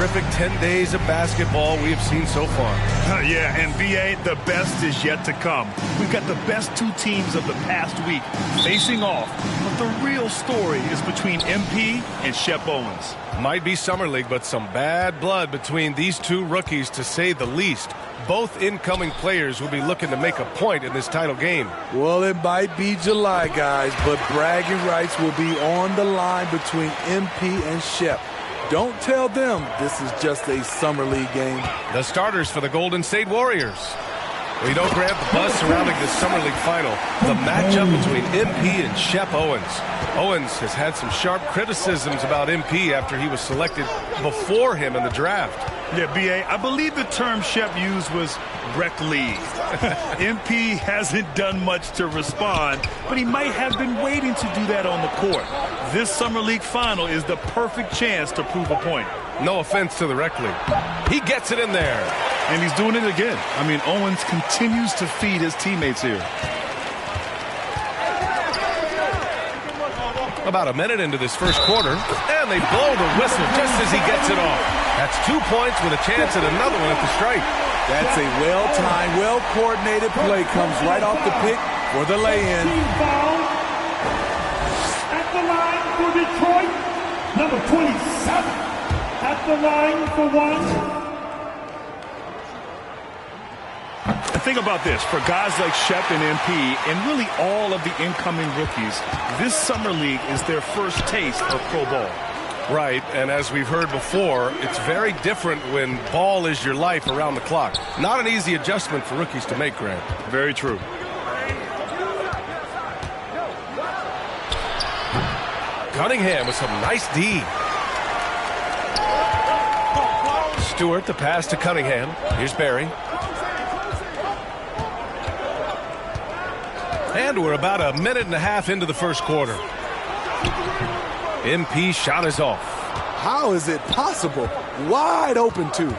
terrific 10 days of basketball we have seen so far. Yeah, and VA, the best is yet to come. We've got the best two teams of the past week facing off, but the real story is between MP and Shep Owens. Might be Summer League, but some bad blood between these two rookies, to say the least. Both incoming players will be looking to make a point in this title game. Well, it might be July, guys, but bragging rights will be on the line between MP and Shep. Don't tell them this is just a Summer League game. The starters for the Golden State Warriors. We don't grab the buzz surrounding the Summer League final. The matchup between MP and Shep Owens. Owens has had some sharp criticisms about MP after he was selected before him in the draft. Yeah, B.A., I believe the term Shep used was rec league. MP hasn't done much to respond, but he might have been waiting to do that on the court. This Summer League final is the perfect chance to prove a point. No offense to the rec league. He gets it in there. And he's doing it again. I mean, Owens continues to feed his teammates here. About a minute into this first quarter, and they blow the whistle just as he gets it off. That's 2 points with a chance at another one at the strike. That's a well-timed, well-coordinated play. Comes right off the pick for the lay-in. At the line for Detroit, number 27. At the line for one. Think about this. For guys like Shep and MP, and really all of the incoming rookies, this Summer League is their first taste of pro ball. Right, and as we've heard before, it's very different when ball is your life around the clock. Not an easy adjustment for rookies to make, Grant. Very true. Cunningham with some nice D. Stewart, the pass to Cunningham. Here's Barry. And we're about a minute and a half into the first quarter. MP shot is off. How is it possible? Wide open, too.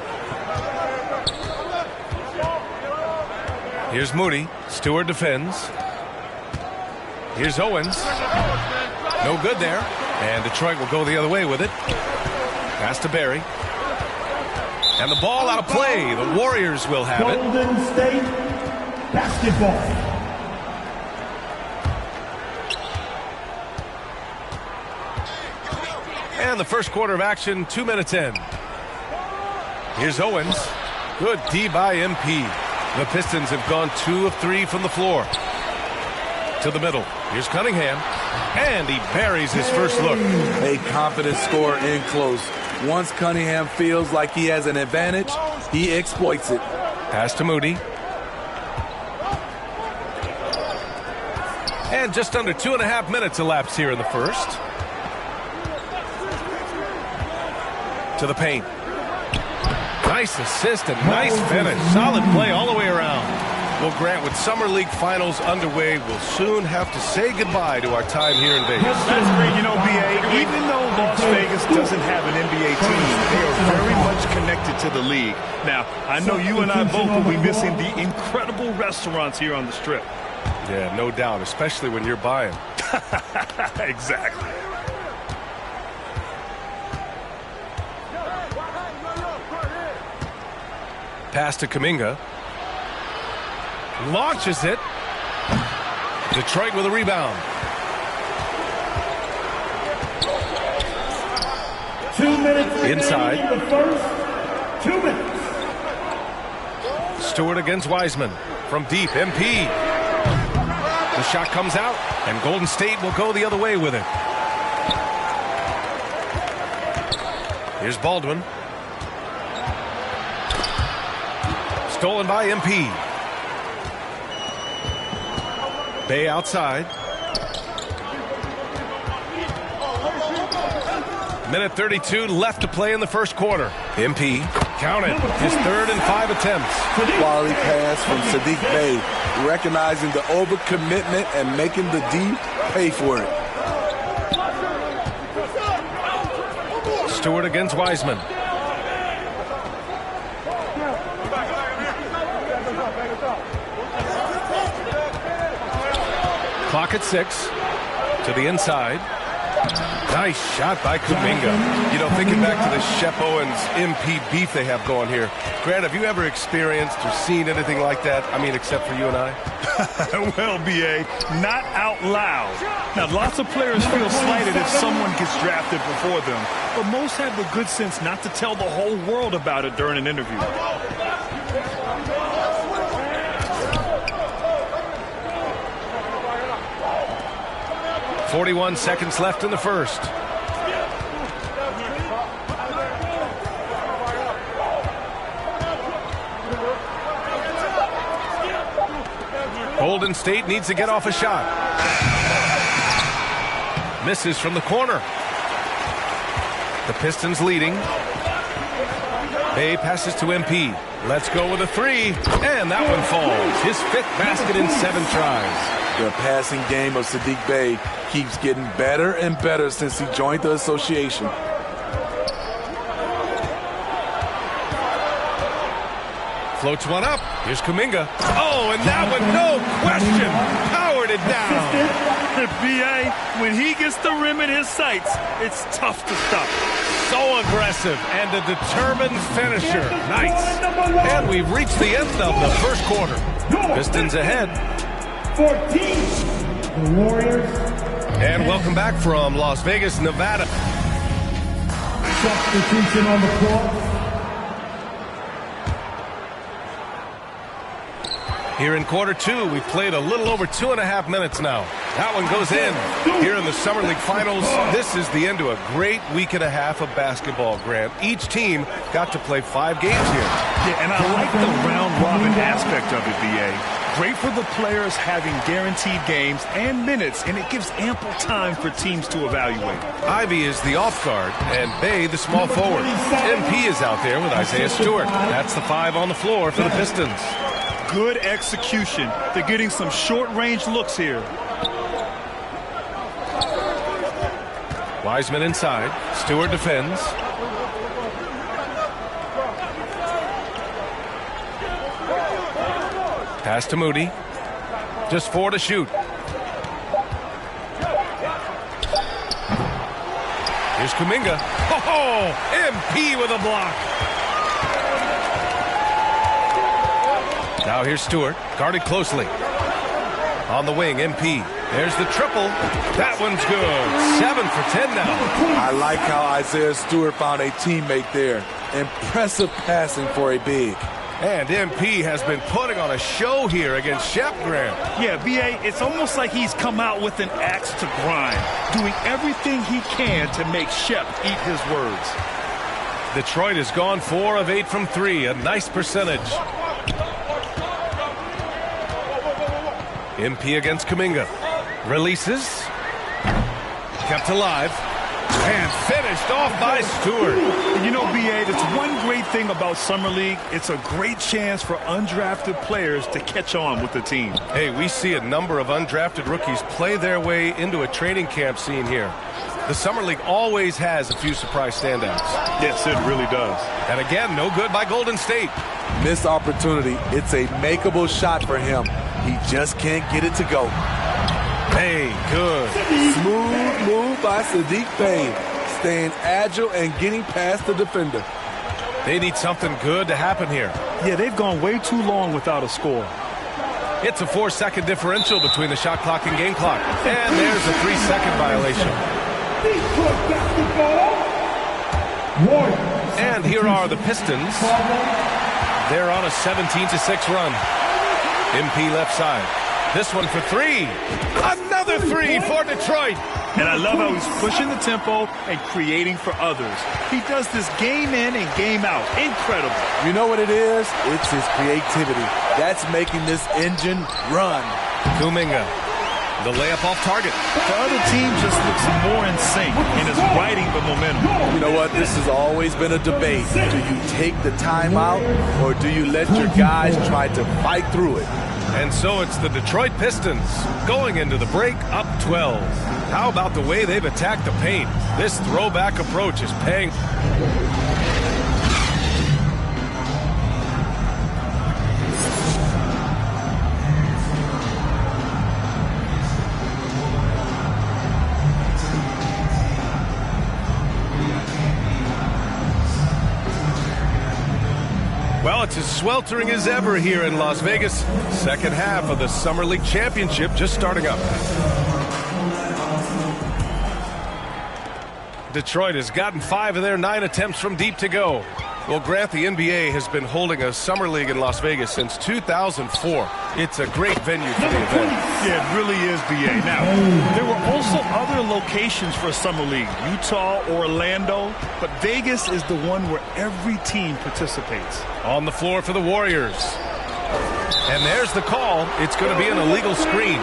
Here's Moody. Stewart defends. Here's Owens. No good there. And Detroit will go the other way with it. Pass to Barry. And the ball out of play. The Warriors will have it. Golden State basketball. And the first quarter of action, 2 minutes in. Here's Owens. Good D by MP. The Pistons have gone 2 of 3 from the floor. To the middle. Here's Cunningham. And he buries his first look. A confident scorer in close. Once Cunningham feels like he has an advantage, he exploits it. Pass to Moody. And just under 2.5 minutes elapsed here in the first. To the paint. Nice assist and nice finish. Solid play all the way around. Well, Grant, with Summer League finals underway, we'll soon have to say goodbye to our time here in Vegas. That's great. You know, B.A., even though Las Vegas doesn't have an NBA team, they are very much connected to the league. Now, I know you and I both will be missing the incredible restaurants here on the Strip. Yeah, no doubt, especially when you're buying. Exactly. Pass to Kuminga. Launches it. Detroit with a rebound. 2 minutes Inside. in the first. 2 minutes. Stewart against Wiseman. From deep, MP. The shot comes out, and Golden State will go the other way with it. Here's Baldwin. Stolen by MP. Bay outside. Minute 32 left to play in the first quarter. MP, count it, his 3rd and 5 attempts. Quality pass from Sadiq Bey, recognizing the overcommitment and making the D pay for it. Stewart against Wiseman. Clock at 6. To the inside. Nice shot by Kuminga. You know, thinking back to the Shep Owens-MP beef they have going here. Grant, have you ever experienced or seen anything like that? I mean, except for you and I? Well, B.A., not out loud. Now, lots of players feel slighted if someone gets drafted before them, but most have the good sense not to tell the whole world about it during an interview. 41 seconds left in the first. Golden State needs to get off a shot. Misses from the corner. The Pistons leading. Bay passes to MP. Let's go with a three. And that one falls. His 5th basket in 7 tries. The passing game of Saddiq Bey keeps getting better and better since he joined the association. Floats one up. Here's Kuminga. Oh, and that one, no question, powered it down. B.A., when he gets the rim in his sights, it's tough to stop. So aggressive and a determined finisher. Nice. And we've reached the end of the first quarter. Pistons ahead. 14, the Warriors. And welcome back from Las Vegas, Nevada. Substitution on the floor. Here in quarter 2, we've played a little over 2.5 minutes now. That one goes in. Here in the Summer League Finals, this is the end to a great week and a half of basketball, Grant. Each team got to play 5 games here. Yeah, and I like the round-robin aspect of it, B.A. Great for the players having guaranteed games and minutes, and it gives ample time for teams to evaluate. Ivy is the off guard, and Bay the small forward. MP is out there with Isaiah Stewart. That's the 5 on the floor for the Pistons. Good execution. They're getting some short-range looks here. Wiseman inside. Stewart defends. Pass to Moody. Just 4 to shoot. Here's Kuminga. Oh, MP with a block. Now here's Stewart, guarded closely. On the wing, MP. There's the triple. That one's good. 7 for 10 now. I like how Isaiah Stewart found a teammate there. Impressive passing for a big. And MP has been putting on a show here against Shep, Grant. Yeah, B.A., it's almost like he's come out with an axe to grind, doing everything he can to make Shep eat his words. Detroit has gone 4 of 8 from 3, a nice percentage. MP against Kuminga. Releases. Kept alive. And finished off by Stewart. You know, B.A., that's one great thing about Summer League. It's a great chance for undrafted players to catch on with the team. Hey, we see a number of undrafted rookies play their way into a training camp scene here. The Summer League always has a few surprise standouts. Yes, it really does. And again, no good by Golden State. Missed opportunity. It's a makeable shot for him. He just can't get it to go. Hey, good. Smooth move by Saddiq Bey. Staying agile and getting past the defender. They need something good to happen here. Yeah, they've gone way too long without a score. It's a 4-second differential between the shot clock and game clock. And there's a 3-second violation. Detroit basketball. Warriors. And here are the Pistons. They're on a 17-6 run. MP left side. This one for 3. Another 3 for Detroit. And I love how he's pushing the tempo and creating for others. He does this game in and game out. Incredible. You know what it is? It's his creativity. That's making this engine run. Kuminga. The layup off target. The other team just looks more in sync and is riding the momentum. You know what? This has always been a debate. Do you take the timeout or do you let your guys try to fight through it? And so it's the Detroit Pistons going into the break up 12. How about the way they've attacked the paint? This throwback approach is paying. Well, it's as sweltering as ever here in Las Vegas. Second half of the Summer League Championship just starting up. Detroit has gotten 5 of their 9 attempts from deep to go. Well, Grant, the NBA has been holding a summer league in Las Vegas since 2004. It's a great venue for the event. Yeah, it really is, BA. Now, there were also other locations for a summer league, Utah, Orlando, but Vegas is the one where every team participates. On the floor for the Warriors. And there's the call. It's going to be an illegal screen.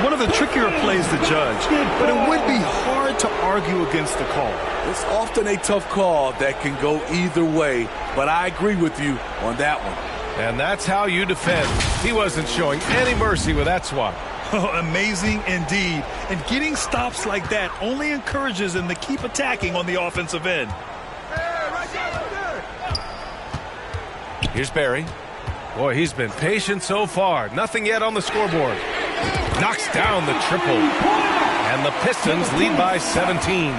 One of the trickier plays to judge, but it would be hard to argue against the call. It's often a tough call that can go either way, but I agree with you on that one. And that's how you defend. He wasn't showing any mercy with that swat. Oh, amazing indeed. And getting stops like that only encourages him to keep attacking on the offensive end. Here's Barry. Boy, he's been patient so far. Nothing yet on the scoreboard. Knocks down the triple. And the Pistons lead by 17.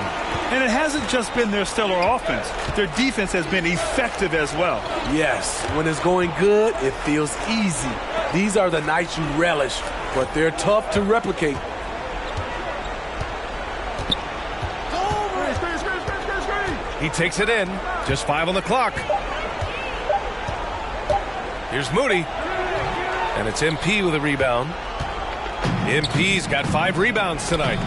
And it hasn't just been their stellar offense. Their defense has been effective as well. Yes, when it's going good, it feels easy. These are the nights you relish, but they're tough to replicate. He takes it in. Just 5 on the clock. Here's Moody. And it's MP with a rebound. MP's got 5 rebounds tonight.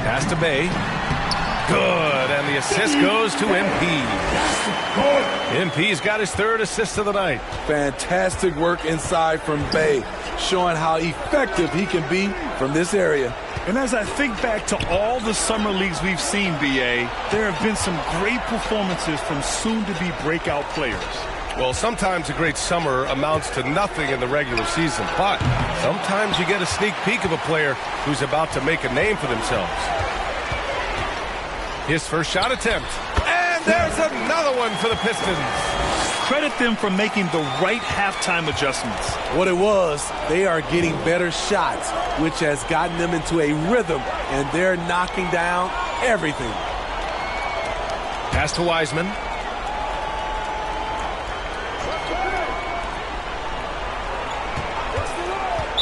Pass to Bay. Good, and the assist goes to MP. MP's got his 3rd assist of the night. Fantastic work inside from Bay, showing how effective he can be from this area. And as I think back to all the summer leagues we've seen, BA, there have been some great performances from soon-to-be breakout players. Well, sometimes a great summer amounts to nothing in the regular season, but sometimes you get a sneak peek of a player who's about to make a name for themselves. His first shot attempt. And there's another one for the Pistons. Credit them for making the right halftime adjustments. What it was, they are getting better shots, which has gotten them into a rhythm, and they're knocking down everything. Pass to Wiseman.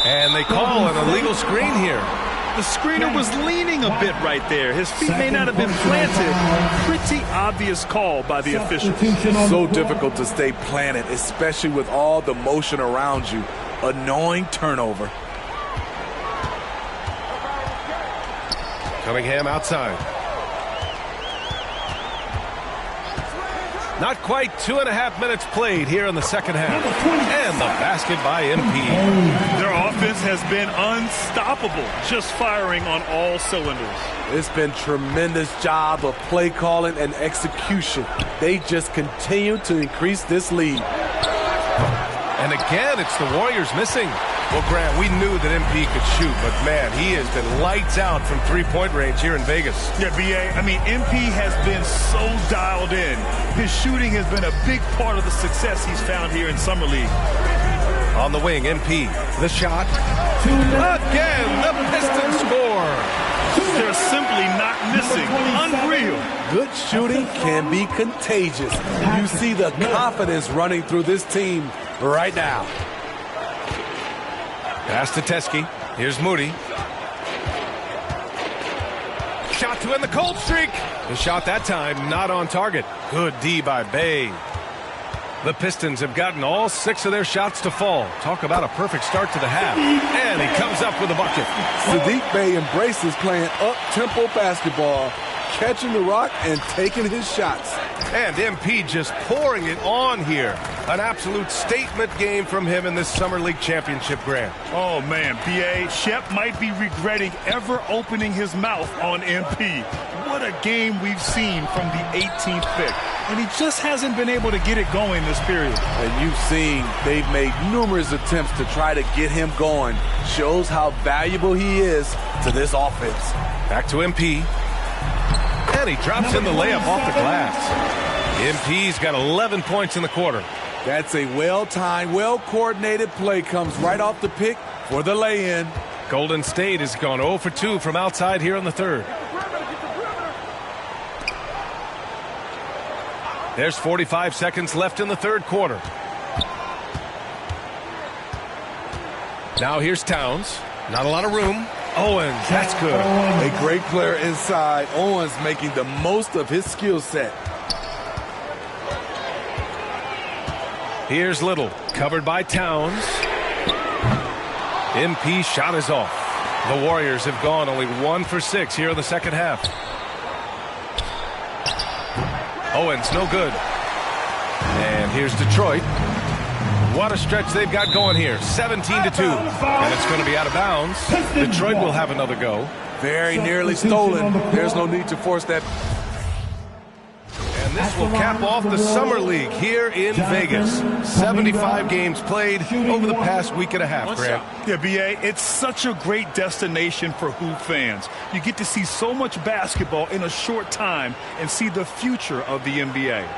And they call an illegal screen here. The screener was leaning a bit right there. His feet may not have been planted. Pretty obvious call by the officials. So difficult to stay planted, especially with all the motion around you. Annoying turnover. Cunningham outside. Not quite 2.5 minutes played here in the second half. And the basket by MP. Their offense has been unstoppable, just firing on all cylinders. It's been tremendous job of play calling and execution. They just continue to increase this lead. And again, it's the Warriors missing. Well, Grant, we knew that MP could shoot, but man, he has been lights out from three-point range here in Vegas. Yeah, BA, I mean, MP has been so dialed in. His shooting has been a big part of the success he's found here in Summer League. On the wing, MP, the shot. Again, the Pistons score. They're simply not missing. Unreal. Good shooting can be contagious. You see the confidence running through this team right now. Pass to Teskey. Here's Moody. Shot to end the cold streak. The shot that time not on target. Good D by Bay. The Pistons have gotten all 6 of their shots to fall. Talk about a perfect start to the half. And he comes up with a bucket. Sadiq Bey embraces playing up-tempo basketball, catching the rock and taking his shots. And MP just pouring it on here. An absolute statement game from him in this Summer League Championship, Grant. Oh, man, BA, Shep might be regretting ever opening his mouth on MP. What a game we've seen from the 18th pick. And he just hasn't been able to get it going this period. And you've seen they've made numerous attempts to try to get him going. Shows how valuable he is to this offense. Back to MP. And he drops in the layup off the glass. MP's got 11 points in the quarter. That's a well-timed, well-coordinated play. Comes right off the pick for the lay-in. Golden State has gone 0 for 2 from outside here in the third. There's 45 seconds left in the third quarter. Now here's Towns. Not a lot of room. Owens, that's good. A great player inside. Owens making the most of his skill set. Here's Little, covered by Towns. MP shot is off. The Warriors have gone only 1 for 6 here in the second half. Owens, no good. And here's Detroit. What a stretch they've got going here. 17-2. And it's going to be out of bounds. Detroit will have another go. Very nearly stolen. There's no need to force that. And this will cap off the Summer League here in Vegas. 75 games played over the past week and a half, Grant. Yeah, B.A., it's such a great destination for hoop fans. You get to see so much basketball in a short time and see the future of the NBA.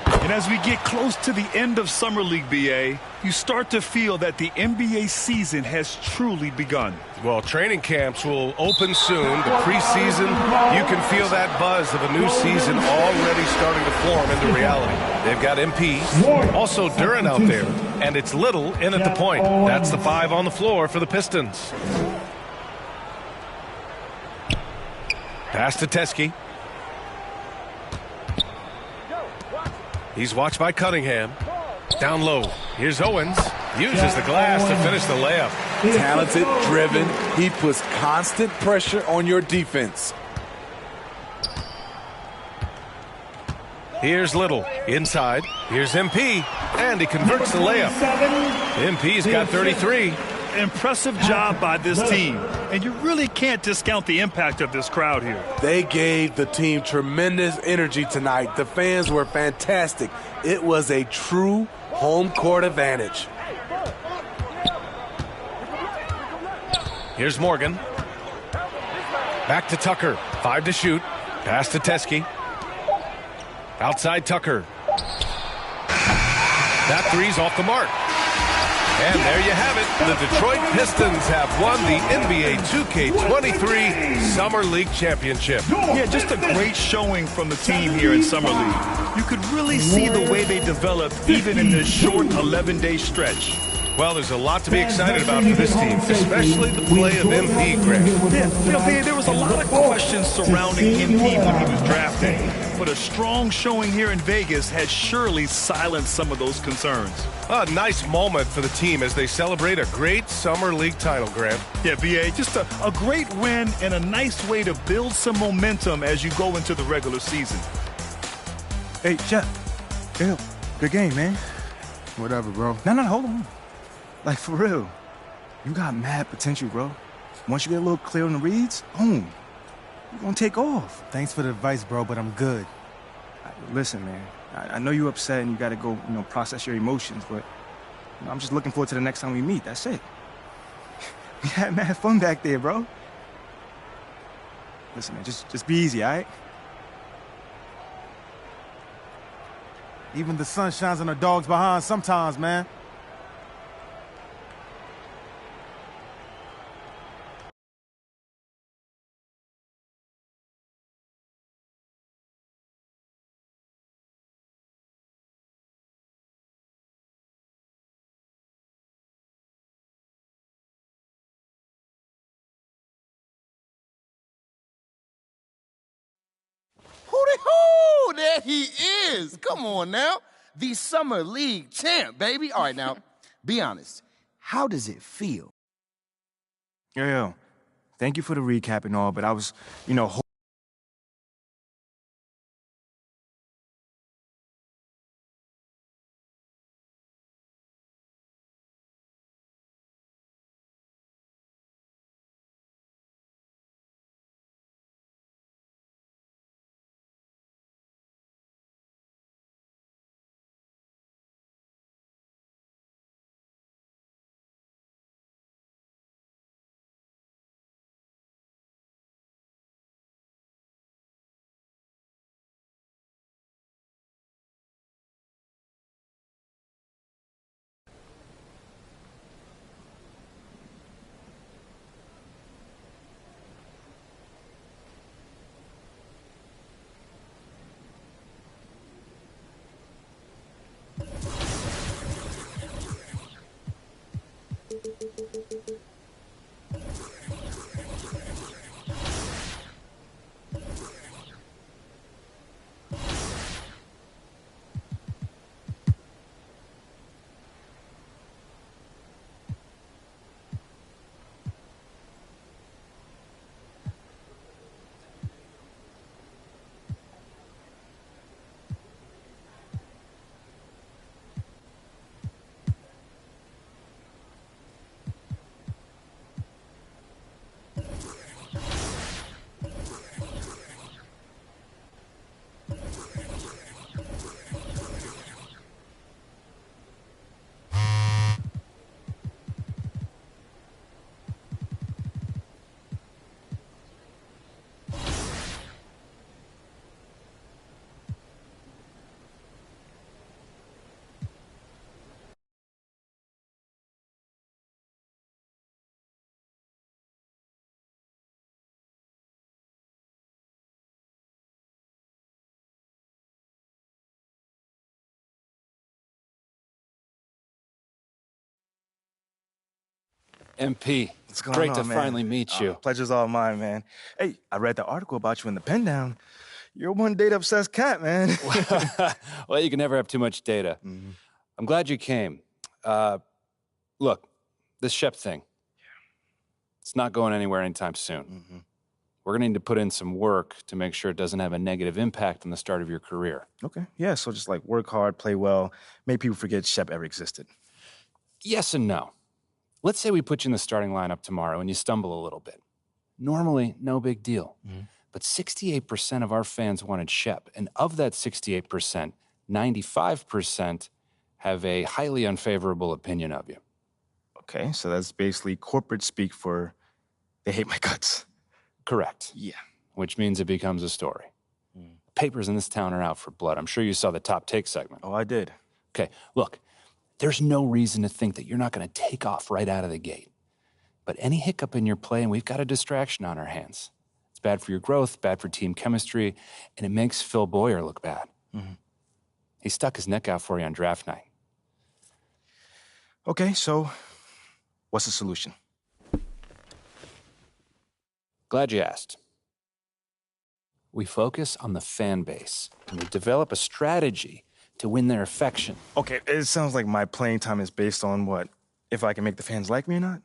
And as we get close to the end of Summer League, B.A., you start to feel that the NBA season has truly begun. Well, training camps will open soon. The preseason, you can feel that buzz of a new season already starting to form into reality. They've got MP, also Duran out there, and it's Little in at the point. That's the 5 on the floor for the Pistons. Pass to Teskey. He's watched by Cunningham. Down low. Here's Owens. Uses the glass to finish the layup. Talented, driven. He puts constant pressure on your defense. Here's Little. Inside. Here's MP. And he converts the layup. MP's got 33. Impressive job by this team. And you really can't discount the impact of this crowd here. They gave the team tremendous energy tonight. The fans were fantastic. It was a true home court advantage. Here's Morgan. Back to Tucker. 5 to shoot. Pass to Teskey. Outside Tucker. That three's off the mark. And there you have it. The Detroit Pistons have won the NBA 2K23 Summer League Championship. Yeah, just a great showing from the team here in Summer League. You could really see the way they developed even in this short 11-day stretch. Well, there's a lot to be excited about for this team, especially the play of MP, Grant. Yeah, there was a lot of questions surrounding MP when he was drafted, but a strong showing here in Vegas has surely silenced some of those concerns. A nice moment for the team as they celebrate a great Summer League title, Grant. Yeah, B.A., just a great win and a nice way to build some momentum as you go into the regular season. Hey, Chef. Hey, good game, man. Whatever, bro. No, hold on. Like, for real. You got mad potential, bro. Once you get a little clear on the reads, boom. You're going to take off. Thanks for the advice, bro, but I'm good. Listen, man. I know you're upset and you got to go, process your emotions, but I'm just looking forward to the next time we meet. That's it. We had mad fun back there, bro. Listen, man, just be easy, all right? Even the sun shines on the dogs behind sometimes, man. Hooty-hoo! There he is. Come on now. The Summer League champ, baby. All right, now, be honest. How does it feel? Yo. Thank you for the recap and all, but I was, MP, What's going great on, to man? finally meet you. Pleasure's all mine, man. Hey, I read the article about you in the pen down. You're one data-obsessed cat, man. Well, you can never have too much data. I'm glad you came. Look, this Shep thing, it's not going anywhere anytime soon. We're going to need to put in some work to make sure it doesn't have a negative impact on the start of your career. Okay, yeah, so just like work hard, play well, make people forget Shep ever existed. Yes and no. Let's say we put you in the starting lineup tomorrow and you stumble a little bit. Normally, no big deal. But 68% of our fans wanted Shep, and of that 68%, 95% have a highly unfavorable opinion of you. Okay, so that's basically corporate speak for they hate my guts. Correct. Yeah. Which means it becomes a story. Papers in this town are out for blood. I'm sure you saw the top take segment. Oh, I did. Okay, look, there's no reason to think that you're not going to take off right out of the gate. But any hiccup in your play, and we've got a distraction on our hands. It's bad for your growth, bad for team chemistry, and it makes Phil Boyer look bad. He stuck his neck out for you on draft night. Okay, so what's the solution? Glad you asked. We focus on the fan base, and we develop a strategy to win their affection. Okay, it sounds like my playing time is based on what? If I can make the fans like me or not?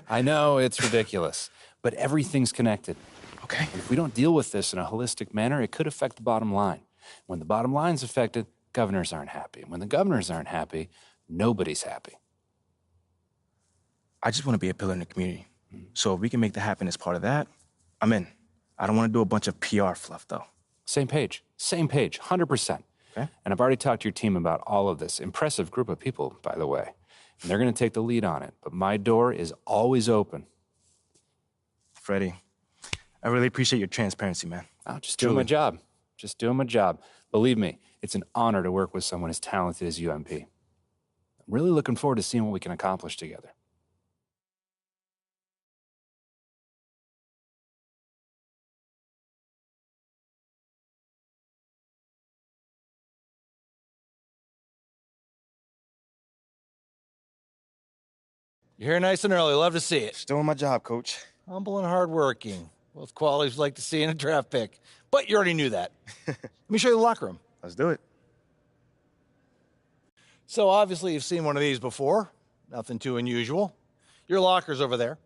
I know, it's ridiculous, but everything's connected. Okay. If we don't deal with this in a holistic manner, it could affect the bottom line. When the bottom line's affected, governors aren't happy. When the governors aren't happy, nobody's happy. I just want to be a pillar in the community. So if we can make that happen as part of that, I'm in. I don't want to do a bunch of PR fluff, though. Same page, 100%. Okay. And I've already talked to your team about all of this. Impressive group of people, by the way. And they're going to take the lead on it. But my door is always open. Freddie, I really appreciate your transparency, man. I'm just doing my job. Just doing my job. Believe me, it's an honor to work with someone as talented as UMP. I'm really looking forward to seeing what we can accomplish together. You're here nice and early. Love to see it. Just doing my job, Coach. Humble and hardworking. Both qualities we like to see in a draft pick. But you already knew that. Let me show you the locker room. Let's do it. So obviously you've seen one of these before. Nothing too unusual. Your locker's over there.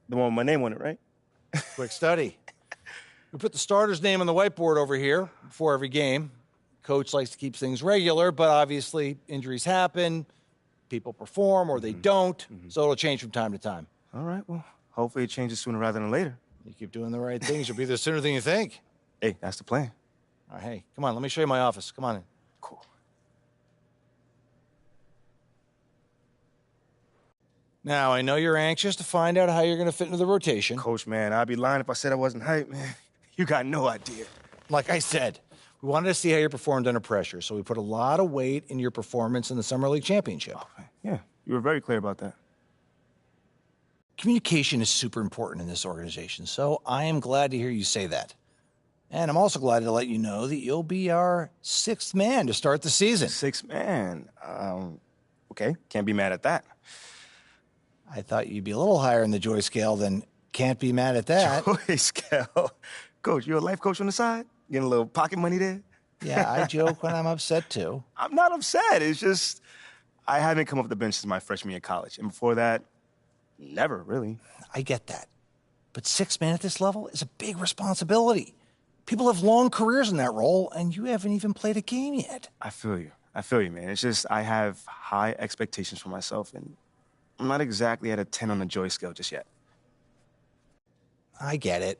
The one with my name on it, right? Quick study. We put the starter's name on the whiteboard over here before every game. Coach likes to keep things regular, but obviously injuries happen. People perform or they don't, so it'll change from time to time. All right, well, hopefully it changes sooner rather than later. You keep doing the right things, you'll be there sooner than you think. Hey, that's the plan. All right, hey, come on, let me show you my office. Come on in. Cool. Now, I know you're anxious to find out how you're going to fit into the rotation. Coach, man, I'd be lying if I said I wasn't hyped, man. You got no idea. Like I said, we wanted to see how you performed under pressure, so we put a lot of weight in your performance in the Summer League Championship. Okay. Yeah, you were very clear about that. Communication is super important in this organization, so I am glad to hear you say that. And I'm also glad to let you know that you'll be our sixth man to start the season. Sixth man. Okay, can't be mad at that. I thought you'd be a little higher in the joy scale than can't be mad at that. Joy scale. Coach, you a life coach on the side? Getting a little pocket money there? Yeah, I joke when I'm upset, too. I'm not upset. It's just I haven't come off the bench since my freshman year of college. And before that, never, really. I get that. But sixth man at this level is a big responsibility. People have long careers in that role, and you haven't even played a game yet. I feel you, man. It's just I have high expectations for myself, and I'm not exactly at a 10 on the joy scale just yet. I get it.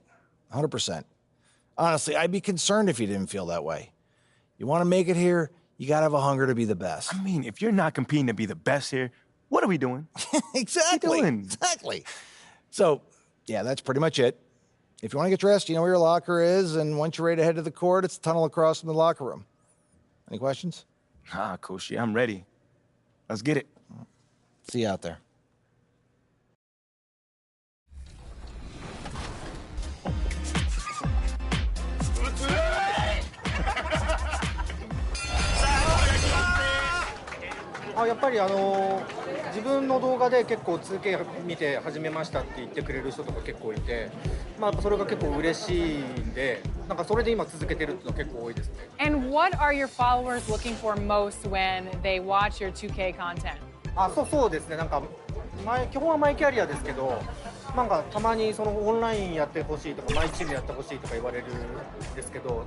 100%. Honestly, I'd be concerned if you didn't feel that way. You want to make it here, you got to have a hunger to be the best. I mean, if you're not competing to be the best here, what are we doing? Exactly. What are we doing? Exactly. So, yeah, that's pretty much it. If you want to get dressed, you know where your locker is, and once you're ready to head to the court, it's a tunnel across from the locker room. Any questions? Coach, yeah, I'm ready. Let's get it. See you out there. 自分の動画で結構 2K 見て始めましたって言ってくれる人とか結構いて、まあそれが結構嬉しいんで、なんかそれで今続けてるっていうの結構多いですね。And what are your followers looking for most when they watch your 2K content? そうですね。なんか基本はマイキャリアですけど、なんかたまにそのオンラインやってほしいとかマイチームやってほしいとか言われるんですけど。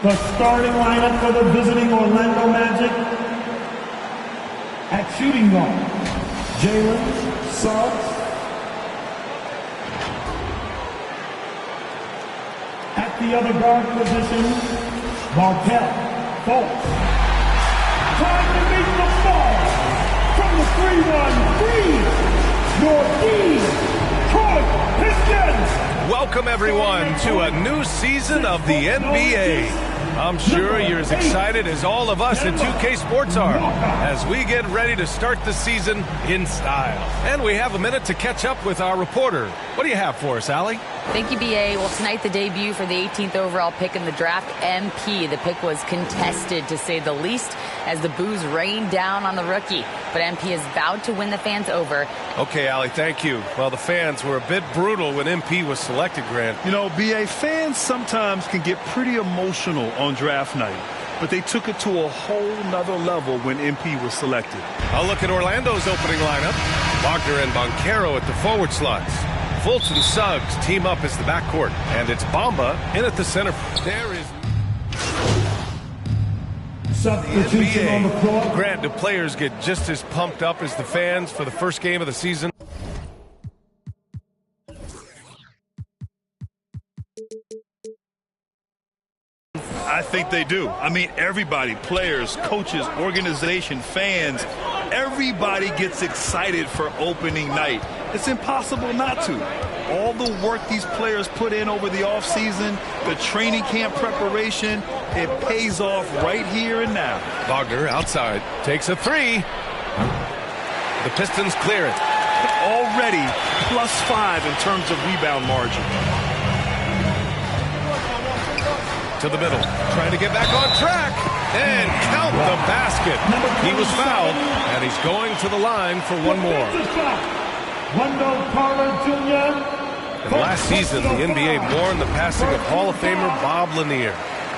The starting lineup for the visiting Orlando Magic. At shooting guard, Jalen Suggs. At the other guard position, Markel Fultz. Time to meet the ball from the 3-1-3. Your Detroit Pistons. Welcome, everyone, to a new season of the NBA. I'm sure you're as excited as all of us at 2K Sports are as we get ready to start the season in style. And we have a minute to catch up with our reporter. What do you have for us, Allie? Thank you, BA. Well, tonight the debut for the 18th overall pick in the draft, MP. The pick was contested, to say the least, as the boos rained down on the rookie. But MP has vowed to win the fans over. Okay, Allie, thank you. Well, the fans were a bit brutal when MP was selected, Grant. You know, BA, fans sometimes can get pretty emotional on draft night, but they took it to a whole nother level when MP was selected. I'll look at Orlando's opening lineup. Wagner and Boncaro at the forward slots. Fultz and Suggs team up as the backcourt. And it's Bamba in at the center. There is substitution on the court. Grant, do players get just as pumped up as the fans for the first game of the season? I think they do. I mean, everybody, players, coaches, organization, fans, everybody gets excited for opening night. It's impossible not to. All the work these players put in over the offseason, the training camp preparation, it pays off right here and now. Wagner outside, takes a three. The Pistons clear it. Already +5 in terms of rebound margin. To the middle, trying to get back on track and count the basket. He was fouled, and he's going to the line for one more. And last season, the NBA mourned the passing of Hall of Famer Bob Lanier.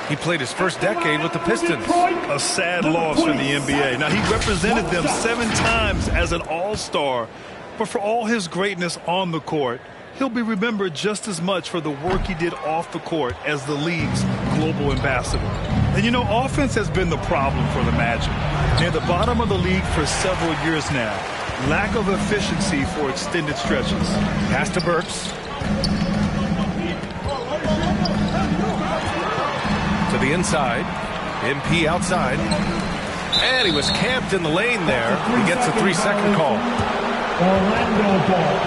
He played his first decade with the Pistons. A sad loss for the NBA. Now, he represented them 7 times as an all-star, but for all his greatness on the court, he'll be remembered just as much for the work he did off the court as the league's global ambassador. And you know, offense has been the problem for the Magic. They're at the bottom of the league for several years now. Lack of efficiency for extended stretches. Pass to Burks. To the inside. MP outside. And he was camped in the lane there. He gets a 3-second call. Orlando ball.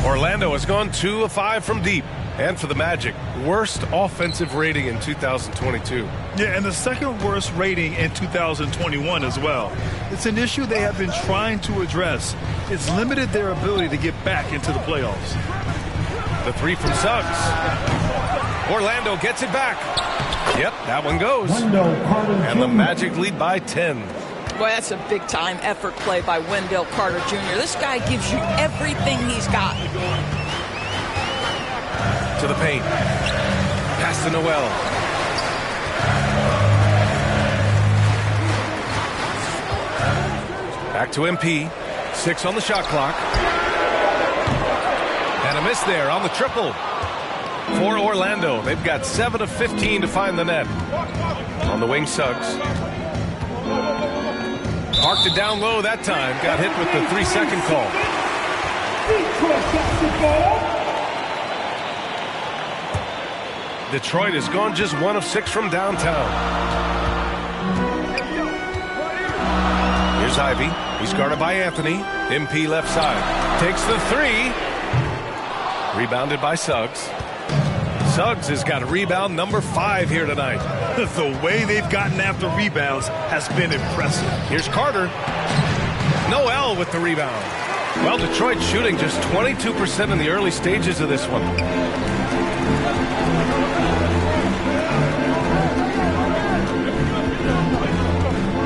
Orlando has gone 2 of 5 from deep. And for the Magic, worst offensive rating in 2022. Yeah, and the second worst rating in 2021 as well. It's an issue they have been trying to address. It's limited their ability to get back into the playoffs. The three from Suggs. Orlando gets it back. Yep, that one goes. And the Magic lead by 10. Boy, that's a big-time effort play by Wendell Carter Jr. This guy gives you everything he's got. To the paint. Pass to Noel. Back to MP. 6 on the shot clock. And a miss there on the triple. For Orlando, they've got 7 of 15 to find the net. On the wing, Suggs. Parked it down low that time. Got hit with the 3-second call. Detroit has gone just 1 of 6 from downtown. Here's Ivy. He's guarded by Anthony. MP left side. Takes the 3. Rebounded by Suggs. Suggs has got a rebound number 5 here tonight. The way they've gotten after rebounds has been impressive. Here's Carter. Noel with the rebound. Well, Detroit shooting just 22% in the early stages of this one.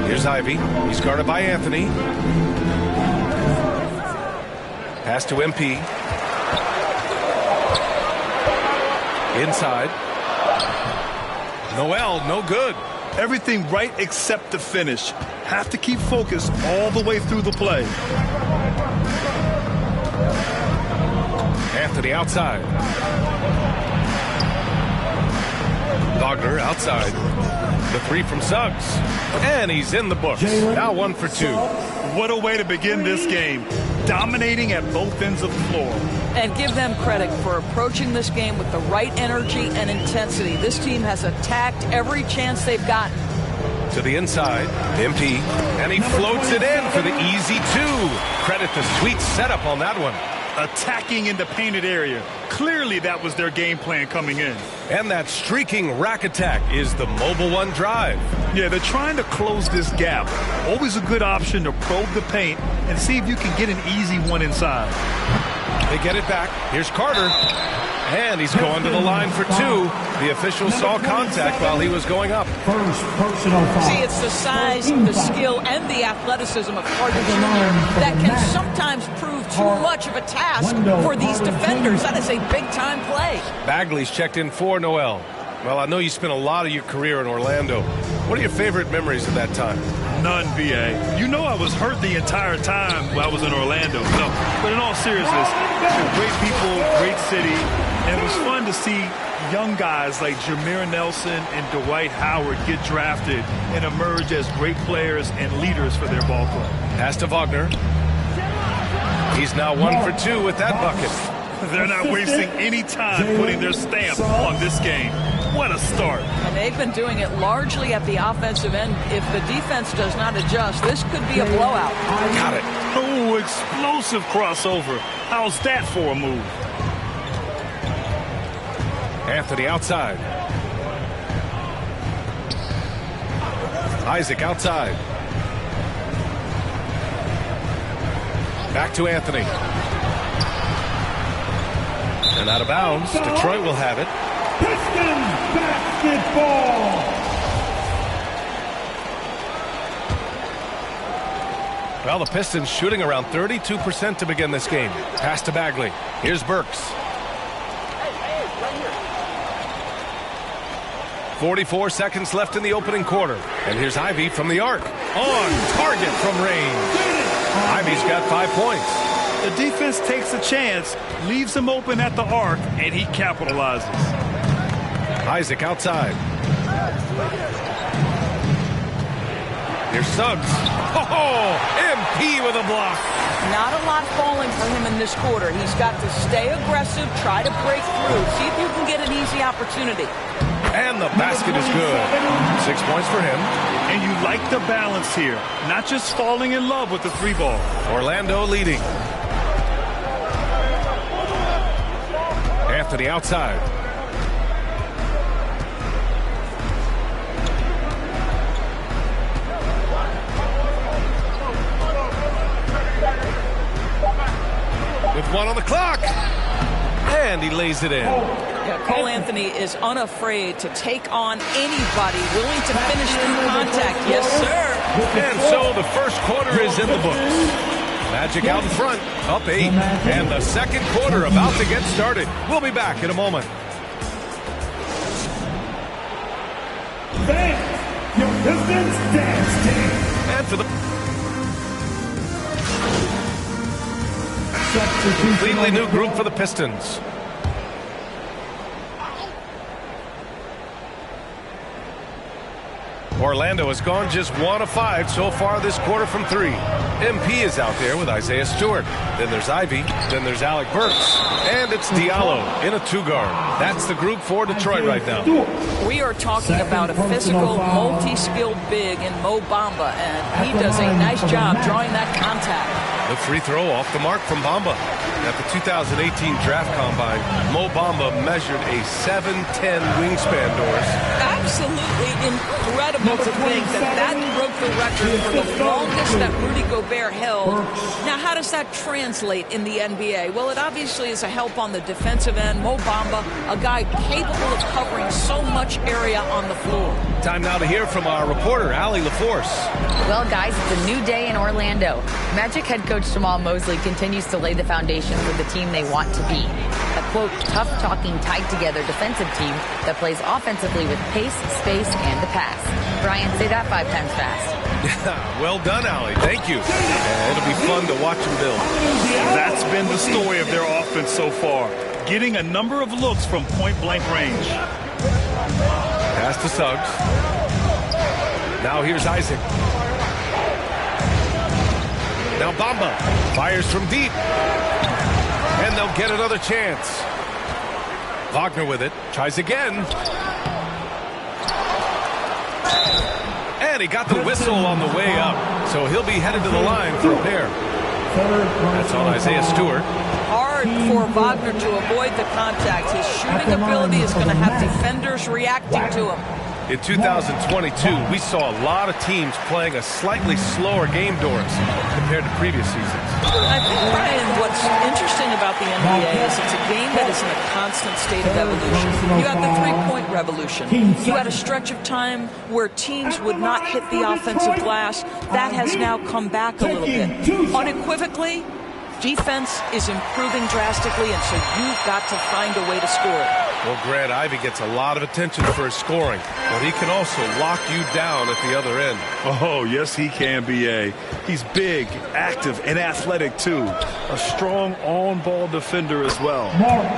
Here's Ivy. He's guarded by Anthony. Pass to MP. Inside. Noel, no good. Everything right except the finish. Have to keep focused all the way through the play. Anthony outside. Wagner outside. The three from Suggs. And he's in the books. Now 1 for 2. What a way to begin this game. Dominating at both ends of the floor. And give them credit for approaching this game with the right energy and intensity. This team has attacked every chance they've gotten. To the inside, MP, and he floats it in for the easy 2. Credit the sweet setup on that one. Attacking in the painted area. Clearly that was their game plan coming in. And that streaking rack attack is the mobile 1 drive. Yeah, they're trying to close this gap. Always a good option to probe the paint and see if you can get an easy 1 inside. They get it back. Here's Carter. And he's going to the line for 2. The official saw contact while he was going up. First personal foul. See, it's the size, the skill, and the athleticism of Carter Jr. that can sometimes prove too much of a task for these defenders. That is a big-time play. Bagley's checked in for Noel. Well, I know you spent a lot of your career in Orlando. What are your favorite memories of that time? None, B.A. You know I was hurt the entire time while I was in Orlando. No, but in all seriousness, great people, great city, and it was fun to see young guys like Jameer Nelson and Dwight Howard get drafted and emerge as great players and leaders for their ball club. Pass to Wagner. He's now 1 for 2 with that bucket. They're not wasting any time putting their stamp on this game. What a start. And they've been doing it largely at the offensive end. If the defense does not adjust, this could be a blowout. Got it. Oh, explosive crossover. How's that for a move? Anthony outside. Isaac outside. Back to Anthony. And out of bounds. Detroit will have it. Pistons basketball. Well, the Pistons shooting around 32% to begin this game. Pass to Bagley. Here's Burks. 44 seconds left in the opening quarter. And here's Ivy from the arc. On target from range. Ivy's got 5 points. The defense takes a chance, leaves him open at the arc, and he capitalizes. Isaac outside. Here's Suggs. Oh, MP with a block. Not a lot falling for him in this quarter. He's got to stay aggressive, try to break through, see if you can get an easy opportunity. And the basket is good. 6 points for him. And you like the balance here. Not just falling in love with the 3-ball. Orlando leading. Anthony outside. With 1 on the clock. And he lays it in. Yeah, Cole Anthony is unafraid to take on anybody willing to finish through contact. Yes, sir. And so the first quarter is in the books. Magic out in front, up 8. And the second quarter about to get started. We'll be back in a moment. Fans, your Pistons dance team. And for the completely new group for the Pistons. Orlando has gone just 1 of 5 so far this quarter from 3. MP is out there with Isaiah Stewart. Then there's Ivy. Then there's Alec Burks. And it's Diallo in a 2-guard. That's the group for Detroit right now. We are talking about a physical, multi-skilled big in Mo Bamba, and he does a nice job drawing that contact. The free throw off the mark from Bamba. At the 2018 Draft Combine, Mo Bamba measured a 7'10" wingspan, Doris. Absolutely incredible to think that broke the record for the longest that Rudy Gobert held. Now, how does that translate in the NBA? Well, it obviously is a help on the defensive end. Mo Bamba, a guy capable of covering so much area on the floor. Time now to hear from our reporter, Allie LaForce. Well, guys, it's a new day in Orlando. Magic head coach Jamal Mosley continues to lay the foundation for the team they want to be. A, quote, tough-talking, tied-together defensive team that plays offensively with pace, space, and the pass. Brian, say that 5 times fast. Well done, Allie. Thank you. It'll be fun to watch them build. That's been the story of their offense so far. Getting a number of looks from point-blank range. Pass to Suggs. Now here's Isaac. Now Bamba fires from deep. And they'll get another chance. Wagner with it. Tries again. And he got the whistle on the way up. So he'll be headed to the line for a pair. That's on Isaiah Stewart. Hard for Wagner to avoid the contact. His shooting ability is going to have defenders reacting to him. In 2022, we saw a lot of teams playing a slightly slower game, Doris, compared to previous seasons. I think, Brian, what's interesting about the NBA is it's a game that is in a constant state of evolution. You had the three-point revolution. You had a stretch of time where teams would not hit the offensive glass. That has now come back a little bit. Unequivocally, defense is improving drastically, and so you've got to find a way to score it. Well, Grant, Ivy gets a lot of attention for his scoring, but he can also lock you down at the other end. Oh, yes, he can, B.A. He's big, active, and athletic, too. A strong on-ball defender as well.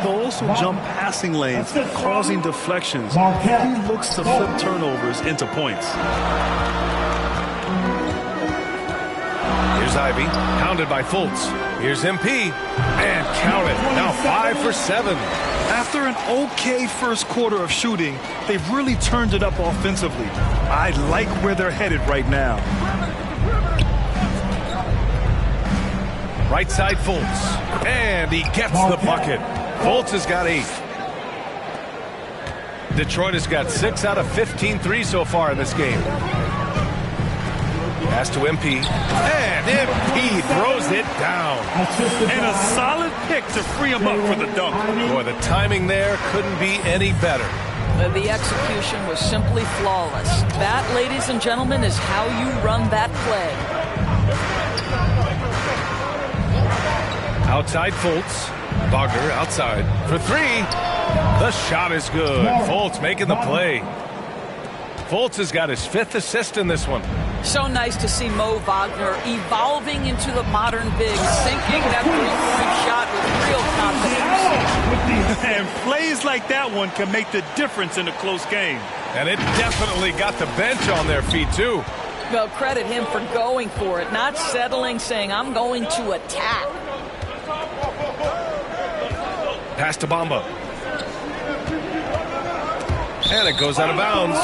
He'll also jump passing lanes, causing deflections. He looks to flip turnovers into points. Here's Ivy, pounded by Fultz. Here's MP, and count it. Now 5 for 7. After an okay first quarter of shooting, they've really turned it up offensively. I like where they're headed right now. Right side Fultz, and he gets the bucket. Fultz has got 8. Detroit has got 6 out of 15 threes so far in this game. Pass to MP, and MP throws it down. And a solid pick to free him up for the dunk. Boy, the timing there couldn't be any better. The execution was simply flawless. That, ladies and gentlemen, is how you run that play. Outside Fultz. Wagner outside for 3. The shot is good. Fultz making the play. Fultz has got his 5th assist in this one. So nice to see Mo Wagner evolving into the modern big, sinking that three-point shot with real confidence. And plays like that one can make the difference in a close game. And it definitely got the bench on their feet, too. Well, credit him for going for it, not settling, saying, I'm going to attack. Pass to Bamba. And it goes out of bounds.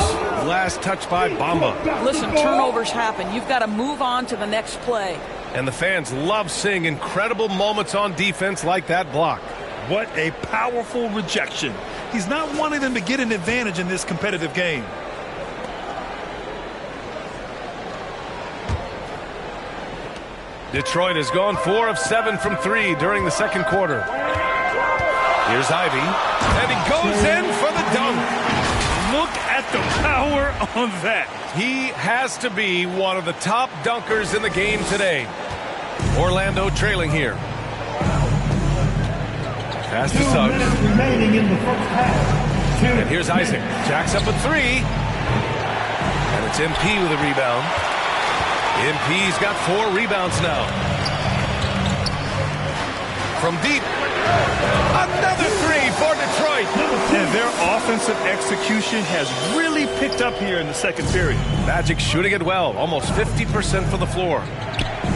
Last touch by Bamba. Listen, turnovers happen. You've got to move on to the next play. And the fans love seeing incredible moments on defense like that block. What a powerful rejection. He's not wanting them to get an advantage in this competitive game. Detroit has gone 4 of 7 from 3 during the second quarter. Here's Ivy, and he goes in for the dunk. Look at the power on that. He has to be one of the top dunkers in the game today. Orlando trailing here. Pass to Suggs. And here's Isaac. Jacks up a 3. And it's MP with a rebound. MP's got 4 rebounds now. From deep. Another 3 for Detroit. And their offensive execution has really picked up here in the second period. Magic shooting it well. Almost 50% from the floor.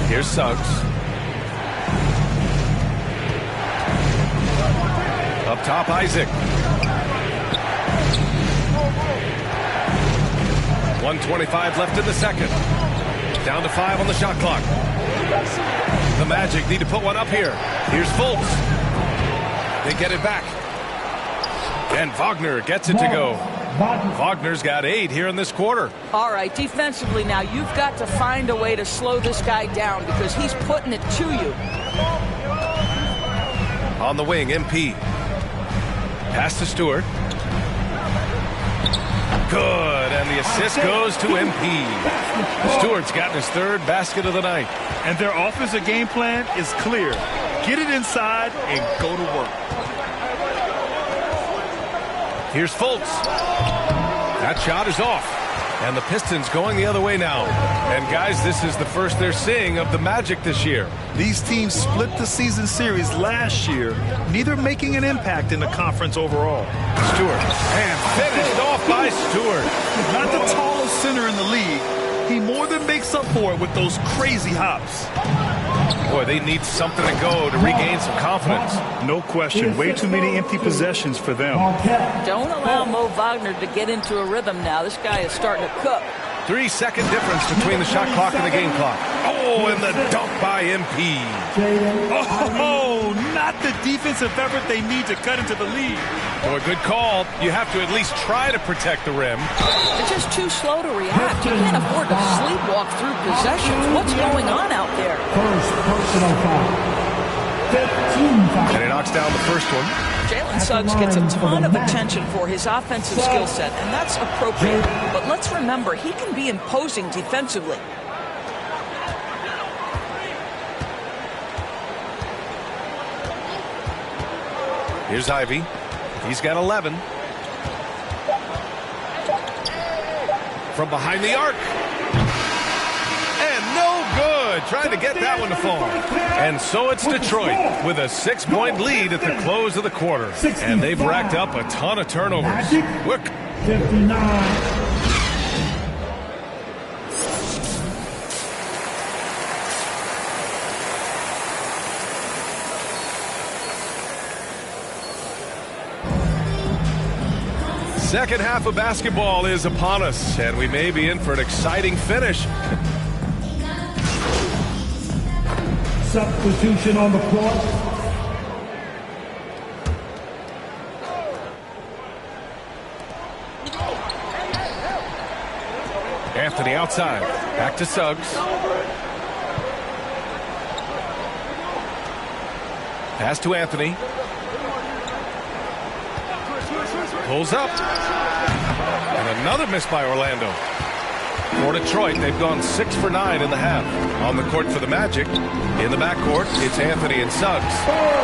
Here's Suggs. Up top, Isaac. 1:25 left in the second. Down to 5 on the shot clock. The Magic need to put one up here. Here's Fultz. They get it back. And Wagner gets it to go. Wagner's got 8 here in this quarter. All right, defensively now, you've got to find a way to slow this guy down because he's putting it to you. On the wing, MP. Pass to Stewart. Good, and the assist goes to MP. Stewart's gotten his 3rd basket of the night. And their offensive game plan is clear. Get it inside and go to work. Here's Fultz. That shot is off. And the Pistons going the other way now. And guys, this is the first they're seeing of the Magic this year. These teams split the season series last year, neither making an impact in the conference overall. Stewart. And finished off by Stewart. Not the tallest center in the league. He more than makes up for it with those crazy hops. Boy, they need something to go to regain some confidence. No question. Way too many empty possessions for them. Don't allow Mo Wagner to get into a rhythm now. This guy is starting to cook. 3-second difference between the shot clock and the game clock. Oh, and the dunk by MP. Oh, not the defensive effort they need to cut into the lead. Oh, a good call. You have to at least try to protect the rim. They're just too slow to react. You can't afford to sleepwalk through possessions. What's going on out there? First personal foul. 15 foul. And he knocks down the first one. Jalen Suggs gets a ton of attention for his offensive skill set, and that's appropriate. But let's remember, he can be imposing defensively. Here's Ivy. He's got 11. From behind the arc. And no good. Trying to get that one to fall. And so it's Detroit with a 6-point lead at the close of the quarter. And they've racked up a ton of turnovers. 59. Second half of basketball is upon us, and we may be in for an exciting finish. Substitution on the court. Anthony outside. Back to Suggs. Pass to Anthony. Pulls up. And another miss by Orlando. For Detroit, they've gone 6 for 9 in the half. On the court for the Magic. In the backcourt, it's Anthony and Suggs.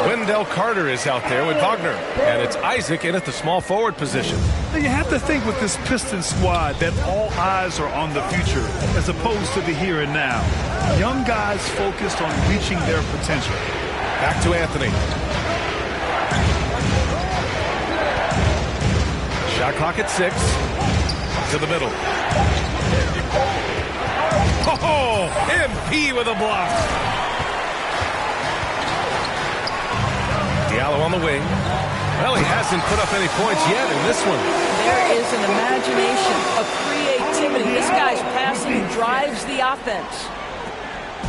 Wendell Carter is out there with Wagner. And it's Isaac in at the small forward position. Now you have to think with this Pistons squad that all eyes are on the future as opposed to the here and now. Young guys focused on reaching their potential. Back to Anthony. Shot clock at 6. To the middle. Oh, MP with a block. Diallo on the wing. Well, he hasn't put up any points yet in this one. There is an imagination, a creativity. This guy's passing drives the offense.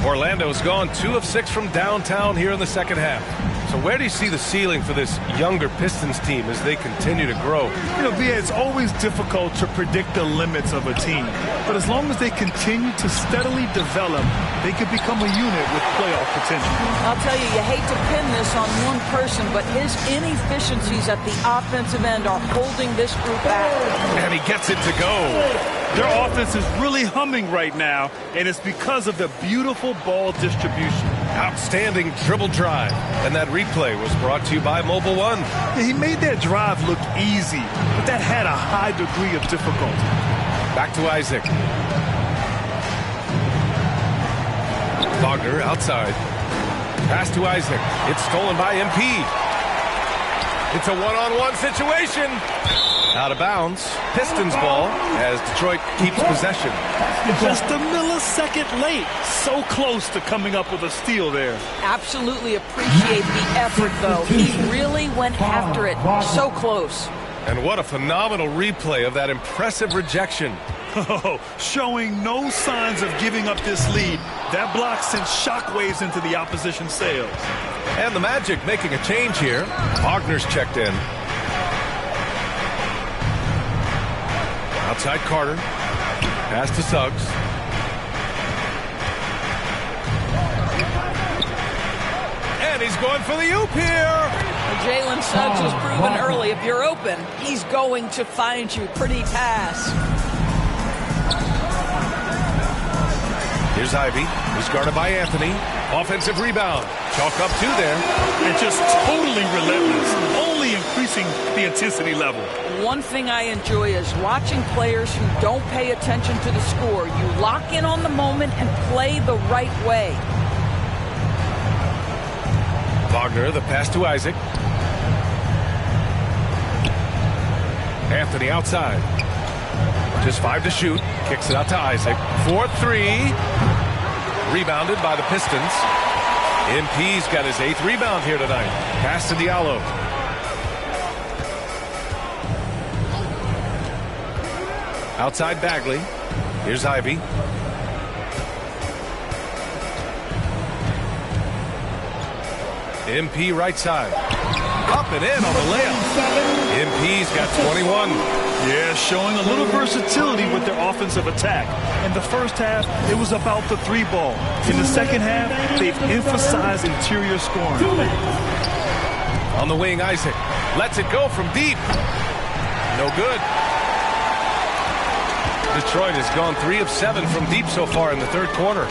Orlando's gone 2 of 6 from downtown here in the second half. So where do you see the ceiling for this younger Pistons team as they continue to grow? You know, Bia, it's always difficult to predict the limits of a team. But as long as they continue to steadily develop, they could become a unit with playoff potential. I'll tell you, you hate to pin this on one person, but his inefficiencies at the offensive end are holding this group back. And he gets it to go. Their offense is really humming right now, and it's because of the beautiful ball distribution. Outstanding dribble drive. And that replay was brought to you by Mobile One. Yeah, he made that drive look easy, but that had a high degree of difficulty. Back to Isaac. Wagner outside. Pass to Isaac. It's stolen by MP. It's a one-on-one situation. Out of bounds. Pistons ball as Detroit keeps possession. Just a millisecond late. So close to coming up with a steal there. Absolutely appreciate the effort, though. He really went after it. So close. And what a phenomenal replay of that impressive rejection. Oh, showing no signs of giving up this lead. That block sent shockwaves into the opposition sails. And the Magic making a change here. Wagner's checked in. Outside Carter. Pass to Suggs. And he's going for the oop here. Jalen Suggs was proven early. If you're open, he's going to find you. Pretty pass. Here's Ivy. He's guarded by Anthony. Offensive rebound. Chalk up 2 there. And just totally relentless. Only increasing the intensity level. One thing I enjoy is watching players who don't pay attention to the score. You lock in on the moment and play the right way. Wagner, the pass to Isaac. Anthony outside. Just 5 to shoot. Kicks it out to Isaac. 4-3. Rebounded by the Pistons. MP's got his 8th rebound here tonight. Pass to Diallo. Outside Bagley. Here's Ivy. MP right side. Up and in on the layup. MP's got 21. Yeah, showing a little versatility with their offensive attack. In the first half, it was about the 3-ball. In the second half, they've emphasized interior scoring. On the wing, Isaac lets it go from deep. No good. Detroit has gone 3 of 7 from deep so far in the third quarter.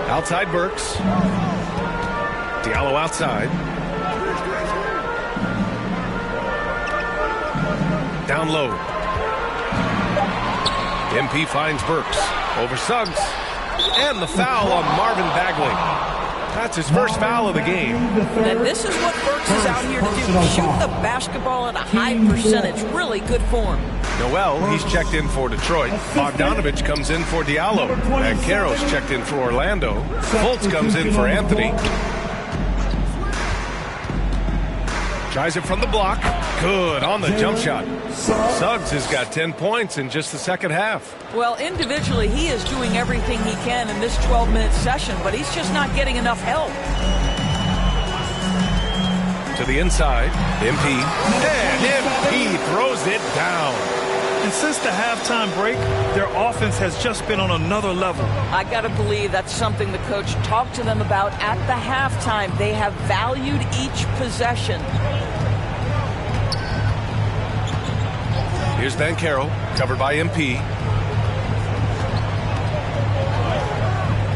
Outside Burks. Diallo outside. Down low. MP finds Burks. Over Suggs. And the foul on Marvin Bagley. That's his first foul of the game. And this is what Burks is out here to do. Shoot the basketball at a high percentage. Really good form. Noel, he's checked in for Detroit. Bogdanovich comes in for Diallo. And Caro's checked in for Orlando. Fultz comes in for Anthony. Tries it from the block. Good on the jump shot. Suggs has got 10 points in just the second half. Well, individually, he is doing everything he can in this 12-minute session, but he's just not getting enough help. To the inside, MP. And MP throws it down. And since the halftime break, their offense has just been on another level. I got to believe that's something the coach talked to them about at the halftime. They have valued each possession. Here's Banchero, covered by MP.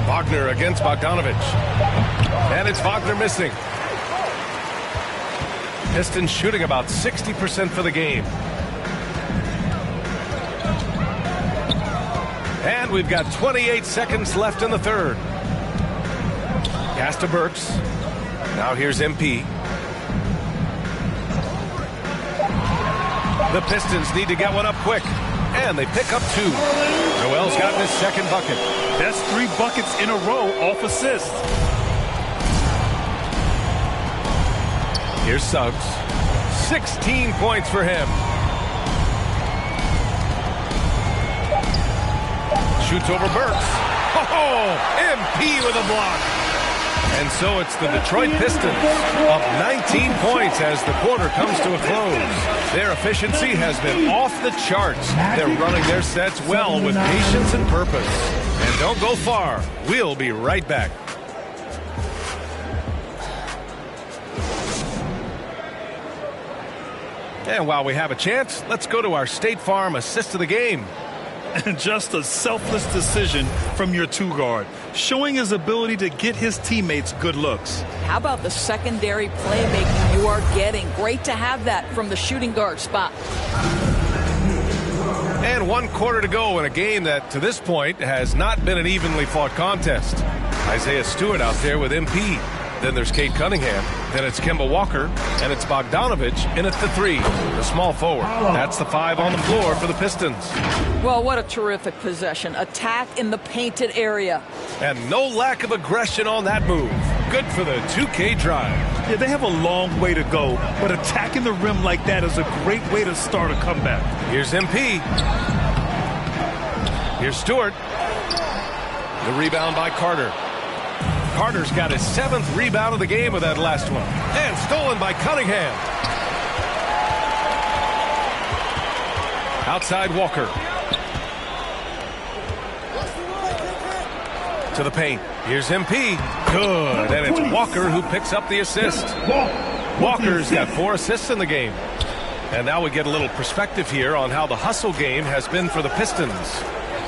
Wagner against Bogdanovich. And it's Wagner missing. Pistons shooting about 60% for the game. And we've got 28 seconds left in the third. Pass to Burks. Now here's MP. The Pistons need to get one up quick. And they pick up 2. Noel's gotten his second bucket. That's 3 buckets in a row off assists. Here's Suggs. 16 points for him. Shoots over Burks. Oh, MP with a block. And so it's the Detroit Pistons up 19 points as the quarter comes to a close. Their efficiency has been off the charts. They're running their sets well with patience and purpose. And don't go far. We'll be right back. And while we have a chance, let's go to our State Farm assist of the game. And just a selfless decision from your 2-guard, showing his ability to get his teammates good looks. How about the secondary playmaking you are getting? Great to have that from the shooting guard spot. And 1 quarter to go in a game that, to this point, has not been an evenly fought contest. Isaiah Stewart out there with MP. Then there's Kate Cunningham. Then it's Kemba Walker. And it's Bogdanovich in at the 3, the small forward. That's the 5 on the floor for the Pistons. Well, what a terrific possession. Attack in the painted area. And no lack of aggression on that move. Good for the 2K drive. Yeah, they have a long way to go, but attacking the rim like that is a great way to start a comeback. Here's MP. Here's Stewart. The rebound by Carter. Carter's got his 7th rebound of the game with that last one. And stolen by Cunningham. Outside Walker. To the paint. Here's MP. Good. And it's Walker who picks up the assist. Walker's got 4 assists in the game. And now we get a little perspective here on how the hustle game has been for the Pistons.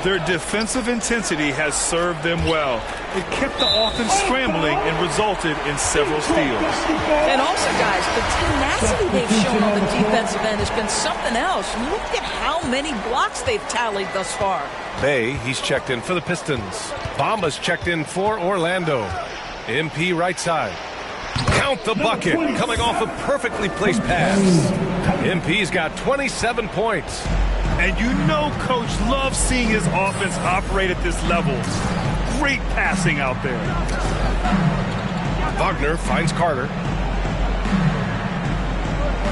Their defensive intensity has served them well. It kept the offense scrambling and resulted in several steals. And also, guys, the tenacity they've shown on the defensive end has been something else. Look at how many blocks they've tallied thus far. Bay, he's checked in for the Pistons. Bamba's checked in for Orlando. MP right side. Count the bucket, coming off a perfectly placed pass. MP's got 27 points. And you know Coach loves seeing his offense operate at this level. Great passing out there. Wagner finds Carter.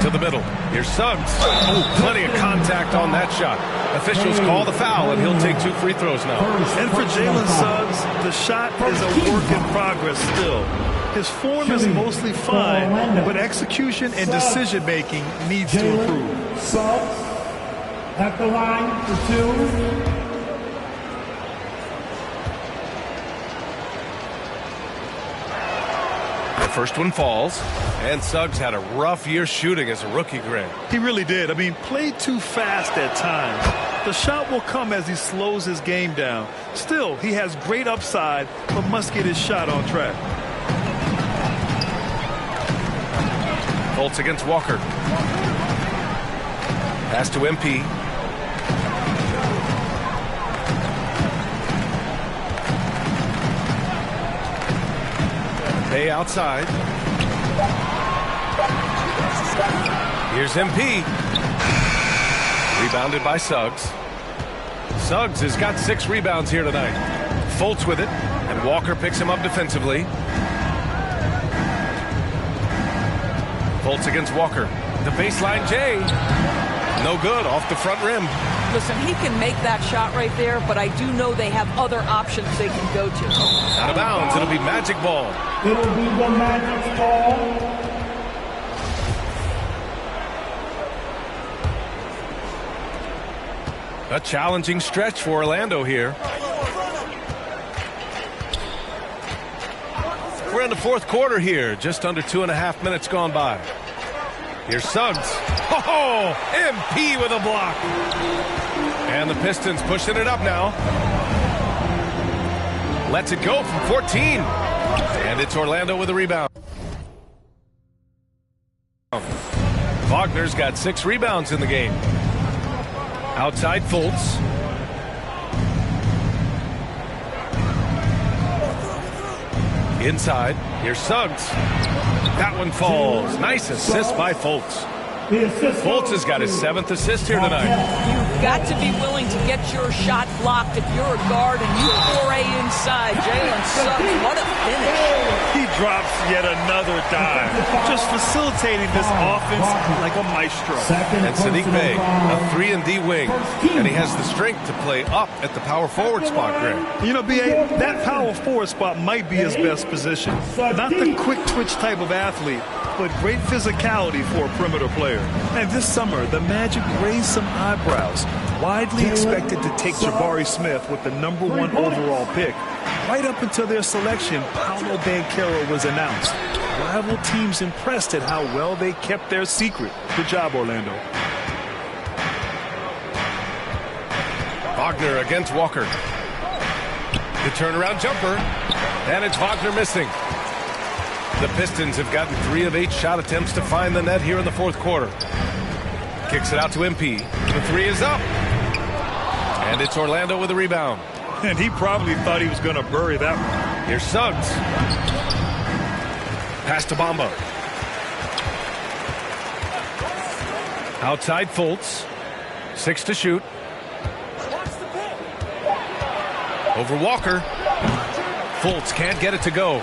To the middle. Here's Suggs. Oh, plenty of contact on that shot. Officials call the foul, and he'll take 2 free throws now. And for Jalen Suggs, the shot is a work in progress still. His form is mostly fine, but execution and decision-making needs to improve. Suggs at the line for 2. The first one falls, and Suggs had a rough year shooting as a rookie, Greg. He really did. I mean, played too fast at times. The shot will come as he slows his game down. Still, he has great upside, but must get his shot on track. Colts against Walker. Pass to MP. Bay outside. Here's MP. Rebounded by Suggs. Suggs has got 6 rebounds here tonight. Fultz with it, and Walker picks him up defensively. Fultz against Walker. The baseline J. No good, off the front rim. Listen, he can make that shot right there, but I do know they have other options they can go to. Out of bounds, it'll be Magic ball. It'll be the Magic ball. A challenging stretch for Orlando here. We're in the 4th quarter here, just under 2.5 minutes gone by. Here's Suggs. Oh, MP with a block. And the Pistons pushing it up now. Lets it go from 14. And it's Orlando with a rebound. Wagner's got 6 rebounds in the game. Outside Fultz. Inside. Here's Suggs. That one falls. Nice assist by Fultz. Fultz has got his 7th assist here tonight. You've got to be willing to get your shot blocked if you're a guard and you foray inside. Jalen Suggs, what a finish. He drops yet another dime, just facilitating this offense like a maestro. And Sadiq Bey, a 3-and-D wing, and he has the strength to play up at the power forward spot, Greg. You know, B.A., that power forward spot might be his best position. Not the quick twitch type of athlete, but great physicality for a perimeter player. And this summer, the Magic raised some eyebrows. Widely expected to take Jabari Smith with the #1 overall pick. Right up until their selection, Paolo Banchero was announced. Rival teams impressed at how well they kept their secret. Good job, Orlando. Wagner against Walker. The turnaround jumper. And it's Wagner missing. The Pistons have gotten 3 of 8 shot attempts to find the net here in the 4th quarter. Kicks it out to MP. The 3 is up. And it's Orlando with a rebound. And he probably thought he was going to bury that one. Here's Suggs. Pass to Bamba. Outside Fultz. 6 to shoot. Over Walker. Fultz can't get it to go.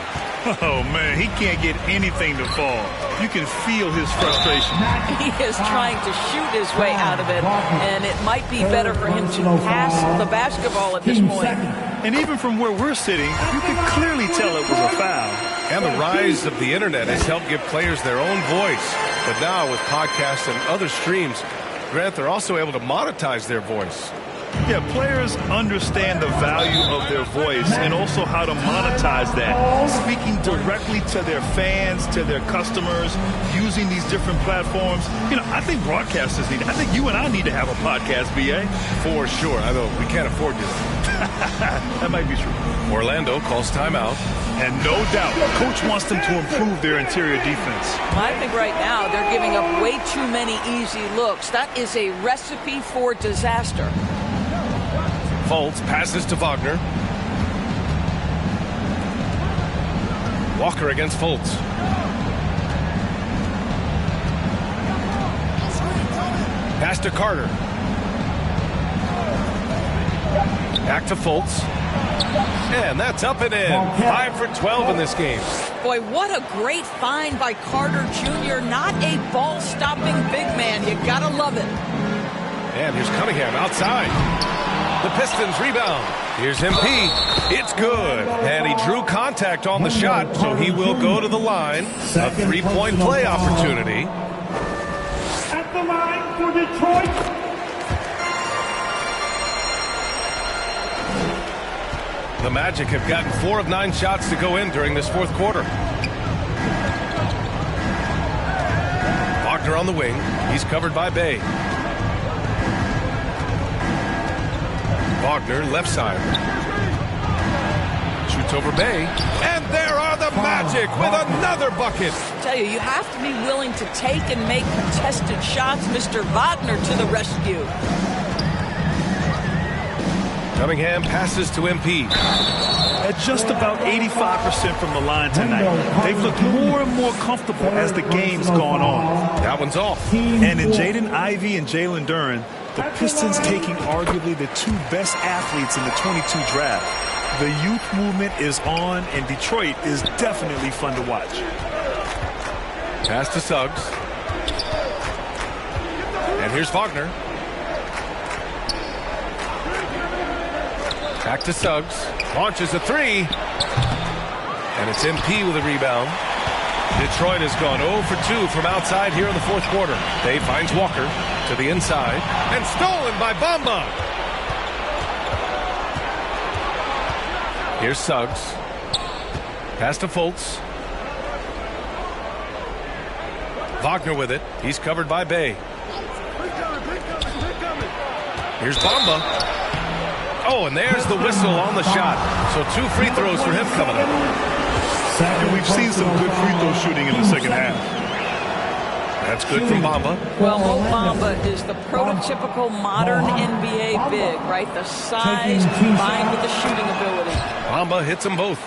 Oh, man, he can't get anything to fall. You can feel his frustration. He is trying to shoot his way out of it, and it might be better for him to pass the basketball at this point. And even from where we're sitting, you can clearly tell it was a foul. And the rise of the internet has helped give players their own voice. But now with podcasts and other streams, Grant, they're also able to monetize their voice. Yeah, players understand the value of their voice and also how to monetize that. Speaking directly to their fans, to their customers, using these different platforms. You know, I think broadcasters need it. I think you and I need to have a podcast, BA. For sure. I know we can't afford to. That might be true. Orlando calls timeout. And no doubt, Coach wants them to improve their interior defense. I think right now they're giving up way too many easy looks. That is a recipe for disaster. Fultz passes to Wagner. Walker against Fultz. Pass to Carter. Back to Fultz. And that's up and in. 5 for 12 in this game. Boy, what a great find by Carter Jr. Not a ball-stopping big man. You gotta love it. And here's Cunningham outside. The Pistons rebound. Here's MP. It's good. And he drew contact on the shot, so he will go to the line. A three-point play opportunity. At the line for Detroit. The Magic have gotten 4 of 9 shots to go in during this fourth quarter. Wagner on the wing. He's covered by Bay. Wagner, left side. Shoots over Bay. And there are the Magic with another bucket. I tell you, you have to be willing to take and make contested shots. Mr. Wagner to the rescue. Cunningham passes to MP. At just about 85% from the line tonight. They've looked more and more comfortable as the game's gone on. That one's off. And in Jaden Ivey and Jalen Duren, the Pistons taking arguably the 2 best athletes in the 22 draft. The youth movement is on, and Detroit is definitely fun to watch. Pass to Suggs. And here's Wagner. Back to Suggs. Launches a 3. And it's MP with a rebound. Detroit has gone 0 for 2 from outside here in the fourth quarter. Bay finds Walker to the inside. And stolen by Bamba. Here's Suggs. Pass to Fultz. Wagner with it. He's covered by Bay. Here's Bamba. Oh, and there's the whistle on the shot. So 2 free throws for him coming up. And we've seen some good free throw shooting in the second half. That's good from Bamba. Well, Mo Bamba is the prototypical modern NBA big, right? The size combined with the shooting ability. Bamba hits them both.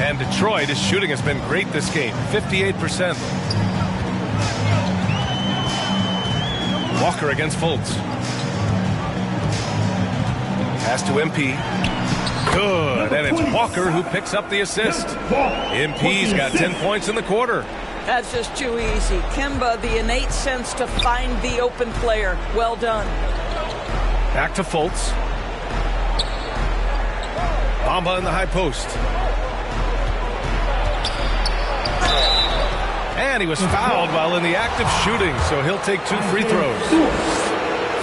And Detroit, his shooting has been great this game. 58%. Walker against Fultz. Pass to MP. Good. And it's Walker who picks up the assist. MP's got 10 points in the quarter. That's just too easy. Kemba, the innate sense to find the open player. Well done. Back to Fultz. Bamba in the high post. And he was fouled while in the act of shooting, so he'll take 2 free throws.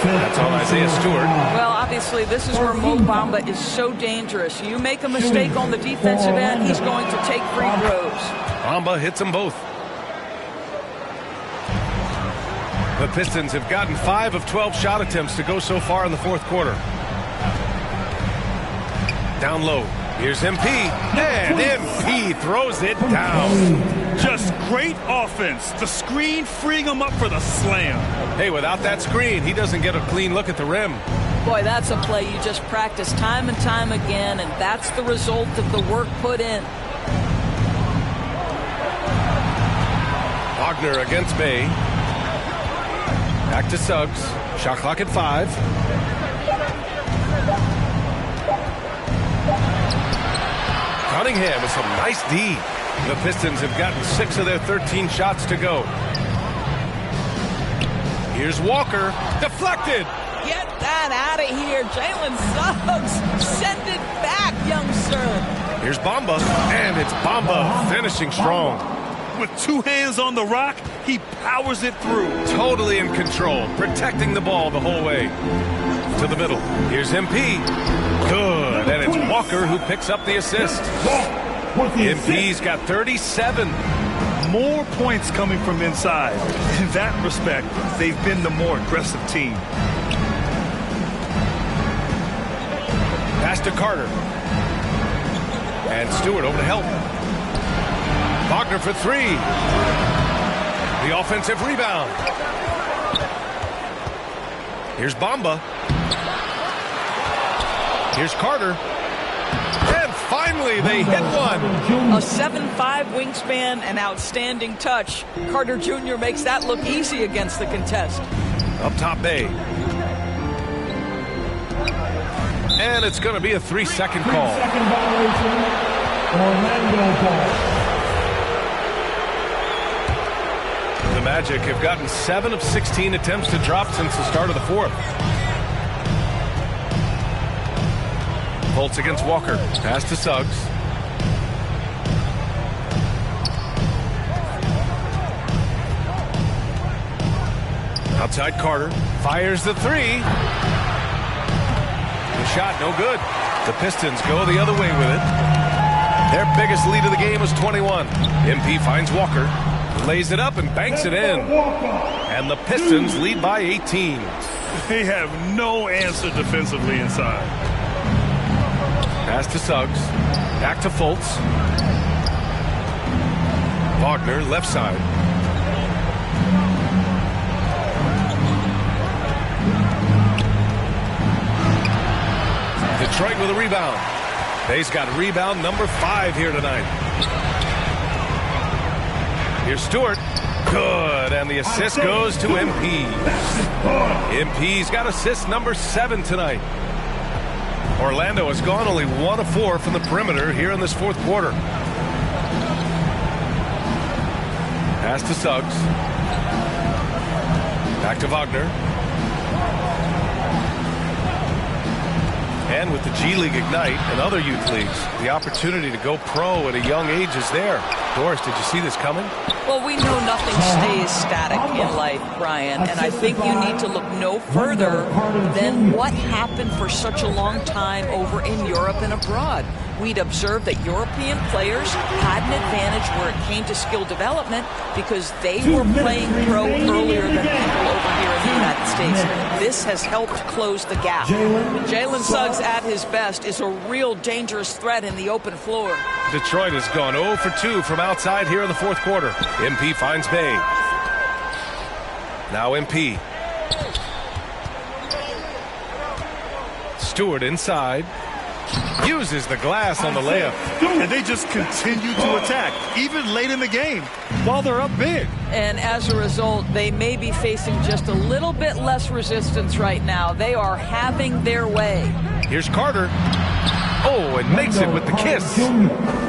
That's on Isaiah Stewart. Well, obviously, this is where Mo Bamba is so dangerous. You make a mistake on the defensive end, he's going to take free throws. Bamba hits them both. The Pistons have gotten 5 of 12 shot attempts to go so far in the fourth quarter. Down low. Here's MP. And MP throws it down. Just great offense. The screen freeing him up for the slam. Hey, without that screen, he doesn't get a clean look at the rim. Boy, that's a play you just practice time and time again, and that's the result of the work put in. Wagner against Bay. Back to Suggs. Shot clock at 5. Cunningham with some nice D. The Pistons have gotten 6 of their 13 shots to go. Here's Walker. Deflected. Get that out of here. Jalen Suggs. Send it back, young sir. Here's Bamba. And it's Bamba finishing strong. With 2 hands on the rock, he powers it through. Totally in control, protecting the ball the whole way. To the middle. Here's MP. Good. And it's Walker who picks up the assist. MP's got 37. More points coming from inside. In that respect, they've been the more aggressive team. Pass to Carter. And Stewart over to help. Wagner for 3. The offensive rebound. Here's Bamba. Here's Carter. And finally, they hit one. A 7'5" wingspan and outstanding touch. Carter Jr. makes that look easy against the contest. Up top, Bay. And it's going to be a 3-second call. 3-second violation. Orlando ball. The Magic have gotten 7 of 16 attempts to drop since the start of the 4th. Holtz against Walker. Pass to Suggs. Outside Carter. Fires the 3. The shot no good. The Pistons go the other way with it. Their biggest lead of the game was 21. MP finds Walker. Lays it up and banks it in. And the Pistons lead by 18. They have no answer defensively inside. Pass to Suggs. Back to Fultz. Wagner, left side. Detroit with a rebound. Bay's got rebound number 5 here tonight. Here's Stewart. Good, and the assist goes to MP. MP's got assist number 7 tonight. Orlando has gone only 1 of 4 from the perimeter here in this 4th quarter. Pass to Suggs. Back to Wagner. And with the G League Ignite and other youth leagues, the opportunity to go pro at a young age is there. Doris, did you see this coming? Well, we know nothing stays static in life, Brian, and I think you need to look no further than what happened for such a long time over in Europe and abroad. We'd observed that European players had an advantage where it came to skill development because they were playing pro earlier than people over here in the United States. This has helped close the gap. Jalen Suggs at his best is a real dangerous threat in the open floor. Detroit has gone 0 for 2 from outside here in the 4th quarter. MP finds Bay. Now MP. Stewart inside. Uses the glass on the layup. And they just continue to attack, even late in the game, while they're up big. And as a result, they may be facing just a little bit less resistance right now. They are having their way. Here's Carter. Oh, and makes it with the kiss.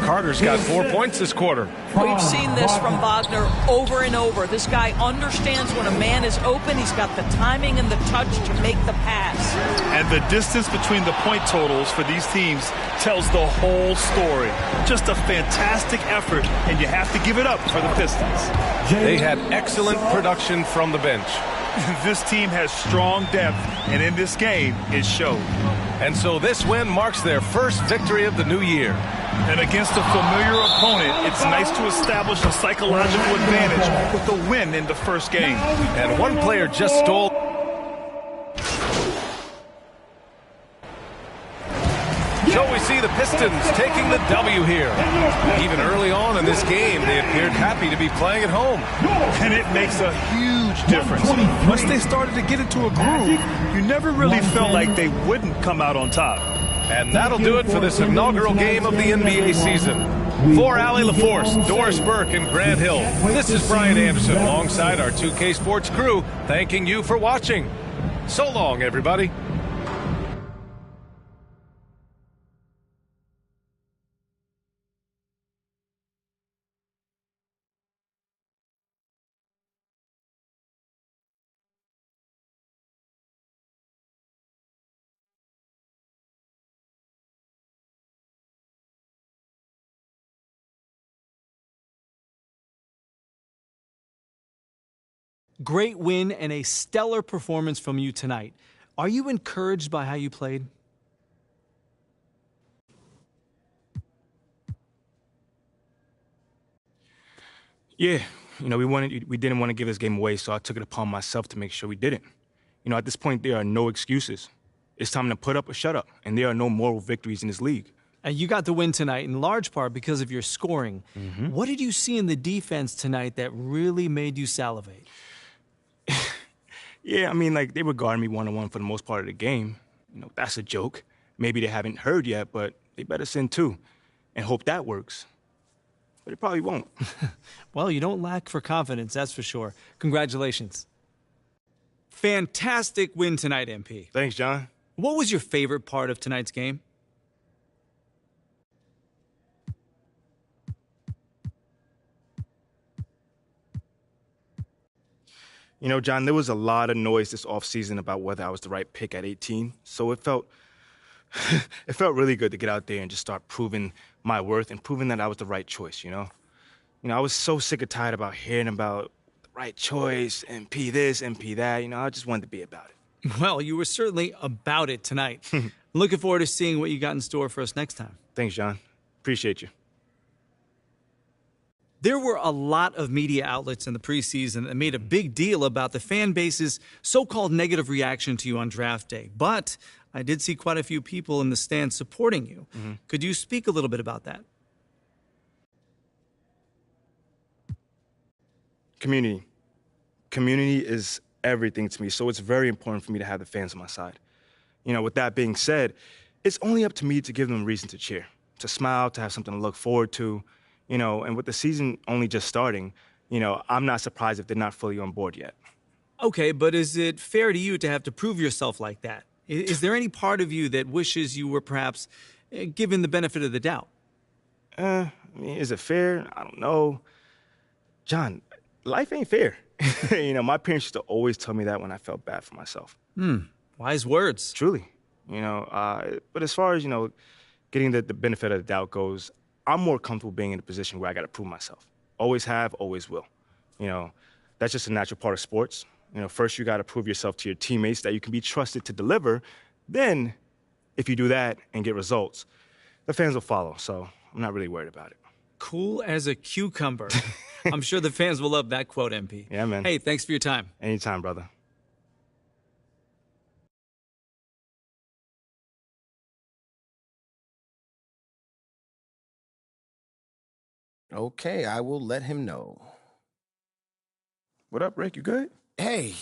Carter's got 4 points this quarter. We've seen this from Wagner over and over. This guy understands when a man is open. He's got the timing and the touch to make the pass. And the distance between the point totals for these teams tells the whole story. Just a fantastic effort, and you have to give it up for the Pistons. They had excellent production from the bench. This team has strong depth, and in this game, it showed. And so this win marks their first victory of the new year. And against a familiar opponent, it's nice to establish a psychological advantage with a win in the first game. And one player just stole. So we see the Pistons taking the W here. Even early on in this game, they appeared happy to be playing at home. And it makes a huge difference. Once they started to get into a groove, you never really felt like they wouldn't come out on top. And that'll do it for this inaugural game of the NBA season. For Allie LaForce, Doris Burke, and Grant Hill, this is Brian Anderson alongside our 2K Sports crew, thanking you for watching. So long, everybody. Great win and a stellar performance from you tonight. Are you encouraged by how you played? Yeah, we didn't want to give this game away, so I took it upon myself to make sure we didn't. At this point, there are no excuses. It's time to put up or shut up, and there are no moral victories in this league. And you got the win tonight in large part because of your scoring. What did you see in the defense tonight that really made you salivate? Yeah, they were guarding me one-on-one for the most part of the game. That's a joke. Maybe they haven't heard yet, but they better send two and hope that works. But it probably won't. Well, you don't lack for confidence, that's for sure. Congratulations. Fantastic win tonight, MP. Thanks, John. What was your favorite part of tonight's game? John, there was a lot of noise this offseason about whether I was the right pick at 18, so it felt really good to get out there and just start proving my worth and proving that I was the right choice, I was so sick and tired about hearing about the right choice, MP this, MP that, I just wanted to be about it. Well, you were certainly about it tonight. Looking forward to seeing what you got in store for us next time. Thanks, John. Appreciate you. There were a lot of media outlets in the preseason that made a big deal about the fan base's so-called negative reaction to you on draft day. But I did see quite a few people in the stands supporting you. Could you speak a little bit about that? Community. Community is everything to me, so it's very important for me to have the fans on my side. With that being said, it's only up to me to give them a reason to cheer, to smile, to have something to look forward to. And with the season only just starting, I'm not surprised if they're not fully on board yet. Okay, but is it fair to you to have to prove yourself like that? Is there any part of you that wishes you were perhaps given the benefit of the doubt? Is it fair? I don't know. John, life ain't fair. My parents used to always tell me that when I felt bad for myself. Wise words. Truly. But as far as, getting the benefit of the doubt goes, I'm more comfortable being in a position where I got to prove myself. Always have, always will. That's just a natural part of sports. First you got to prove yourself to your teammates that you can be trusted to deliver. Then, if you do that and get results, the fans will follow. So I'm not really worried about it. Cool as a cucumber. I'm sure the fans will love that quote, MP. Yeah, man. Hey, thanks for your time. Anytime, brother. Okay, I will let him know. What up, Rick? You good? Hey,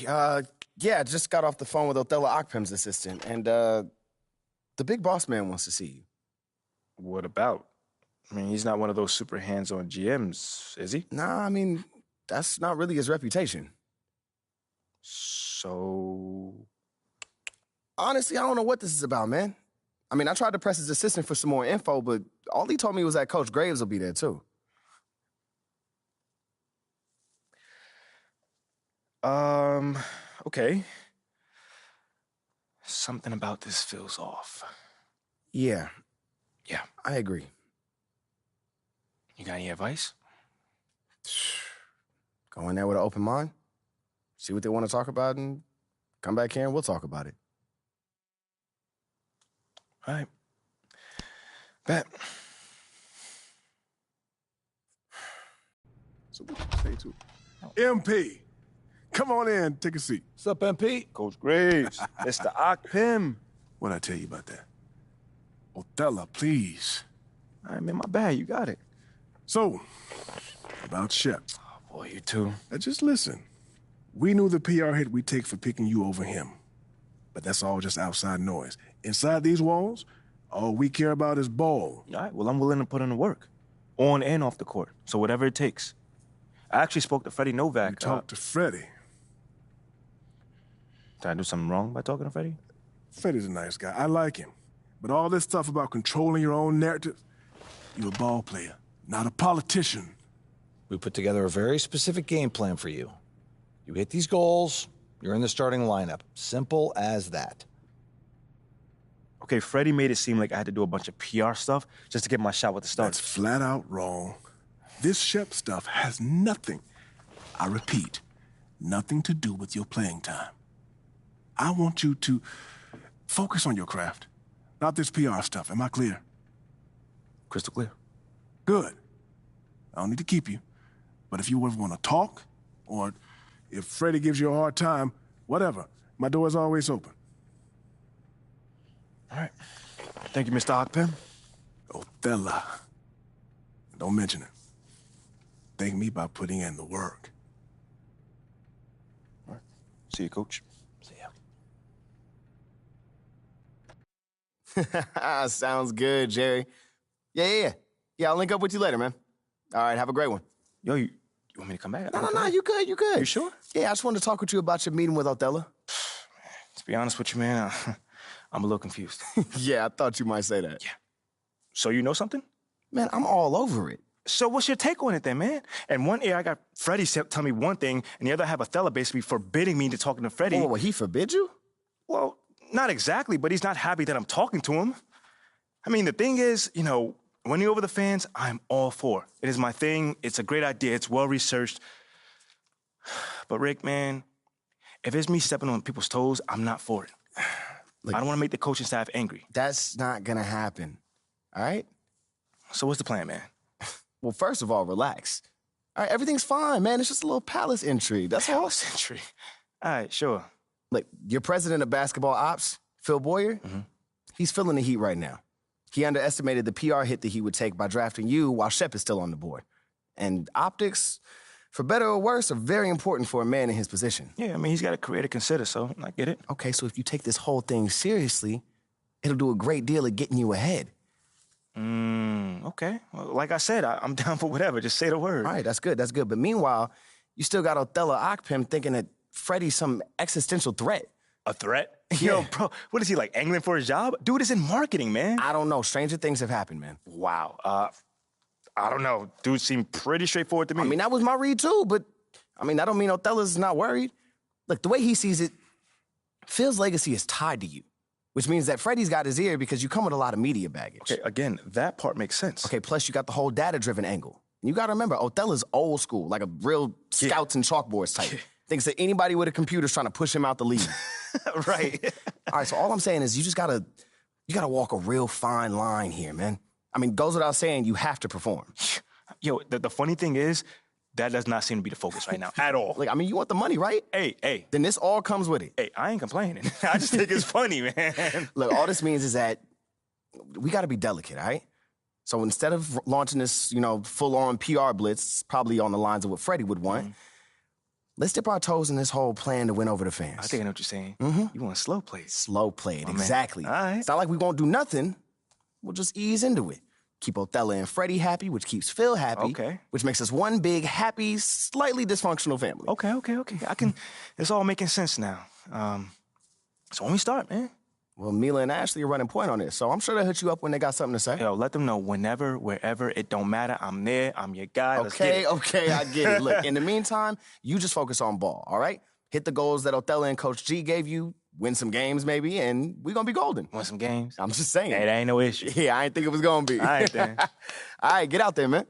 yeah, just got off the phone with Othello Akpem's assistant, and the big boss man wants to see you. What about? He's not one of those super hands-on GMs, is he? Nah, that's not really his reputation. So? Honestly, I don't know what this is about, man. I tried to press his assistant for some more info, but all he told me was that Coach Graves will be there, too. Okay. Something about this feels off. Yeah. Yeah. I agree. You got any advice? Go in there with an open mind, see what they want to talk about, and come back here and we'll talk about it. All right. Bet. So what you say to MP? Come on in, take a seat. What's up, MP? Coach Graves, Mr. Akpem. What'd I tell you about that? Othello, please. All right, man, my bad. You got it. So, about Shep. Oh, boy, you too. Now just listen. We knew the PR hit we'd take for picking you over him. But that's all just outside noise. Inside these walls, all we care about is ball. All right, well, I'm willing to put in the work. on and off the court. So whatever it takes. I actually spoke to Freddie Novak. You talked to Freddie? Did I do something wrong by talking to Freddie? Freddie's a nice guy. I like him. But all this stuff about controlling your own narrative, you're a ball player, not a politician. We put together a very specific game plan for you. You hit these goals, you're in the starting lineup. Simple as that. Okay, Freddie made it seem like I had to do a bunch of PR stuff just to get my shot with the Stars. That's flat out wrong. This Shep stuff has nothing, I repeat, nothing to do with your playing time. I want you to focus on your craft, not this PR stuff. Am I clear? Crystal clear. Good. I don't need to keep you. But if you ever want to talk, or if Freddie gives you a hard time, whatever, my door is always open. All right. Thank you, Mr. Ockpim. Othello. Don't mention it. Thank me by putting in the work. All right. See you, Coach. See ya. Sounds good, Jerry. Yeah, I'll link up with you later, man. All right, have a great one. Yo, you want me to come back? No, you good. You sure? Yeah, I just wanted to talk with you about your meeting with Othello. To be honest with you, man, I'm a little confused. Yeah, I thought you might say that. Yeah. So you know something? Man, I'm all over it. So what's your take on it then, man? And one ear, I got Freddie tell me one thing, and the other I have Othello basically forbidding me to talking to Freddie. Oh, he forbid you? Well, not exactly, but he's not happy that I'm talking to him. I mean, the thing is, winning over the fans, I'm all for. It is my thing. It's a great idea. It's well-researched. But Rick, man, if it's me stepping on people's toes, I'm not for it. Look, I don't want to make the coaching staff angry. That's not going to happen, all right? So what's the plan, man? Well, first of all, relax. All right, everything's fine, man. It's just a little palace intrigue. That's all. Palace intrigue? All right, sure. Look, your president of basketball ops, Phil Boyer, he's feeling the heat right now. He underestimated the PR hit that he would take by drafting you while Shep is still on the board. And optics, for better or worse, are very important for a man in his position. Yeah, I mean, he's got a career to consider, so I get it. Okay, so if you take this whole thing seriously, it'll do a great deal of getting you ahead. Okay. Well, like I said, I'm down for whatever. Just say the word. All right, that's good. But meanwhile, you still got Othello Ockpim thinking that Freddie's some existential threat. A threat? Yeah. Yo, bro, what is he, like, angling for his job? Dude is in marketing, man. I don't know. Stranger things have happened, man. Wow. I don't know. Dude seemed pretty straightforward to me. I mean, that was my read, too, but, I mean, that don't mean Othello's not worried. Look, the way he sees it, Phil's legacy is tied to you, which means that Freddie's got his ear because you come with a lot of media baggage. Okay, again, that part makes sense. Okay, plus you got the whole data-driven angle. And you got to remember, Othello's old school, like a real scouts and chalkboards type. Thinks that anybody with a computer's trying to push him out the league. Right. All right, so all I'm saying is you just gotta walk a real fine line here, man. I mean, goes without saying, you have to perform. Yo, the funny thing is, that does not seem to be the focus right now at all. Like, I mean, you want the money, right? Hey. Then this all comes with it. Hey, I ain't complaining. I just think it's funny, man. Look, all this means is that we gotta be delicate, all right? So instead of launching this, full-on PR blitz, probably on the lines of what Freddie would want, let's dip our toes in this whole plan to win over the fans. I think I know what you're saying. You want slow plays. Slow play it, exactly. All right. It's not like we won't do nothing. We'll just ease into it. Keep Othello and Freddie happy, which keeps Phil happy. Okay. Which makes us one big, happy, slightly dysfunctional family. Okay. It's all making sense now. So when we start, man? Well, Mila and Ashley are running point on this, so I'm sure they'll hit you up when they got something to say. Yo, let them know whenever, wherever, it don't matter. I'm there. I'm your guy. Let's Okay, get it. okay, I get it. Look, in the meantime, you just focus on ball, all right? Hit the goals that Othello and Coach G gave you, win some games maybe, and we're going to be golden. Want some games? I'm just saying. Hey, that ain't no issue. Yeah, I ain't think it was going to be. All right, then. All right, get out there, man.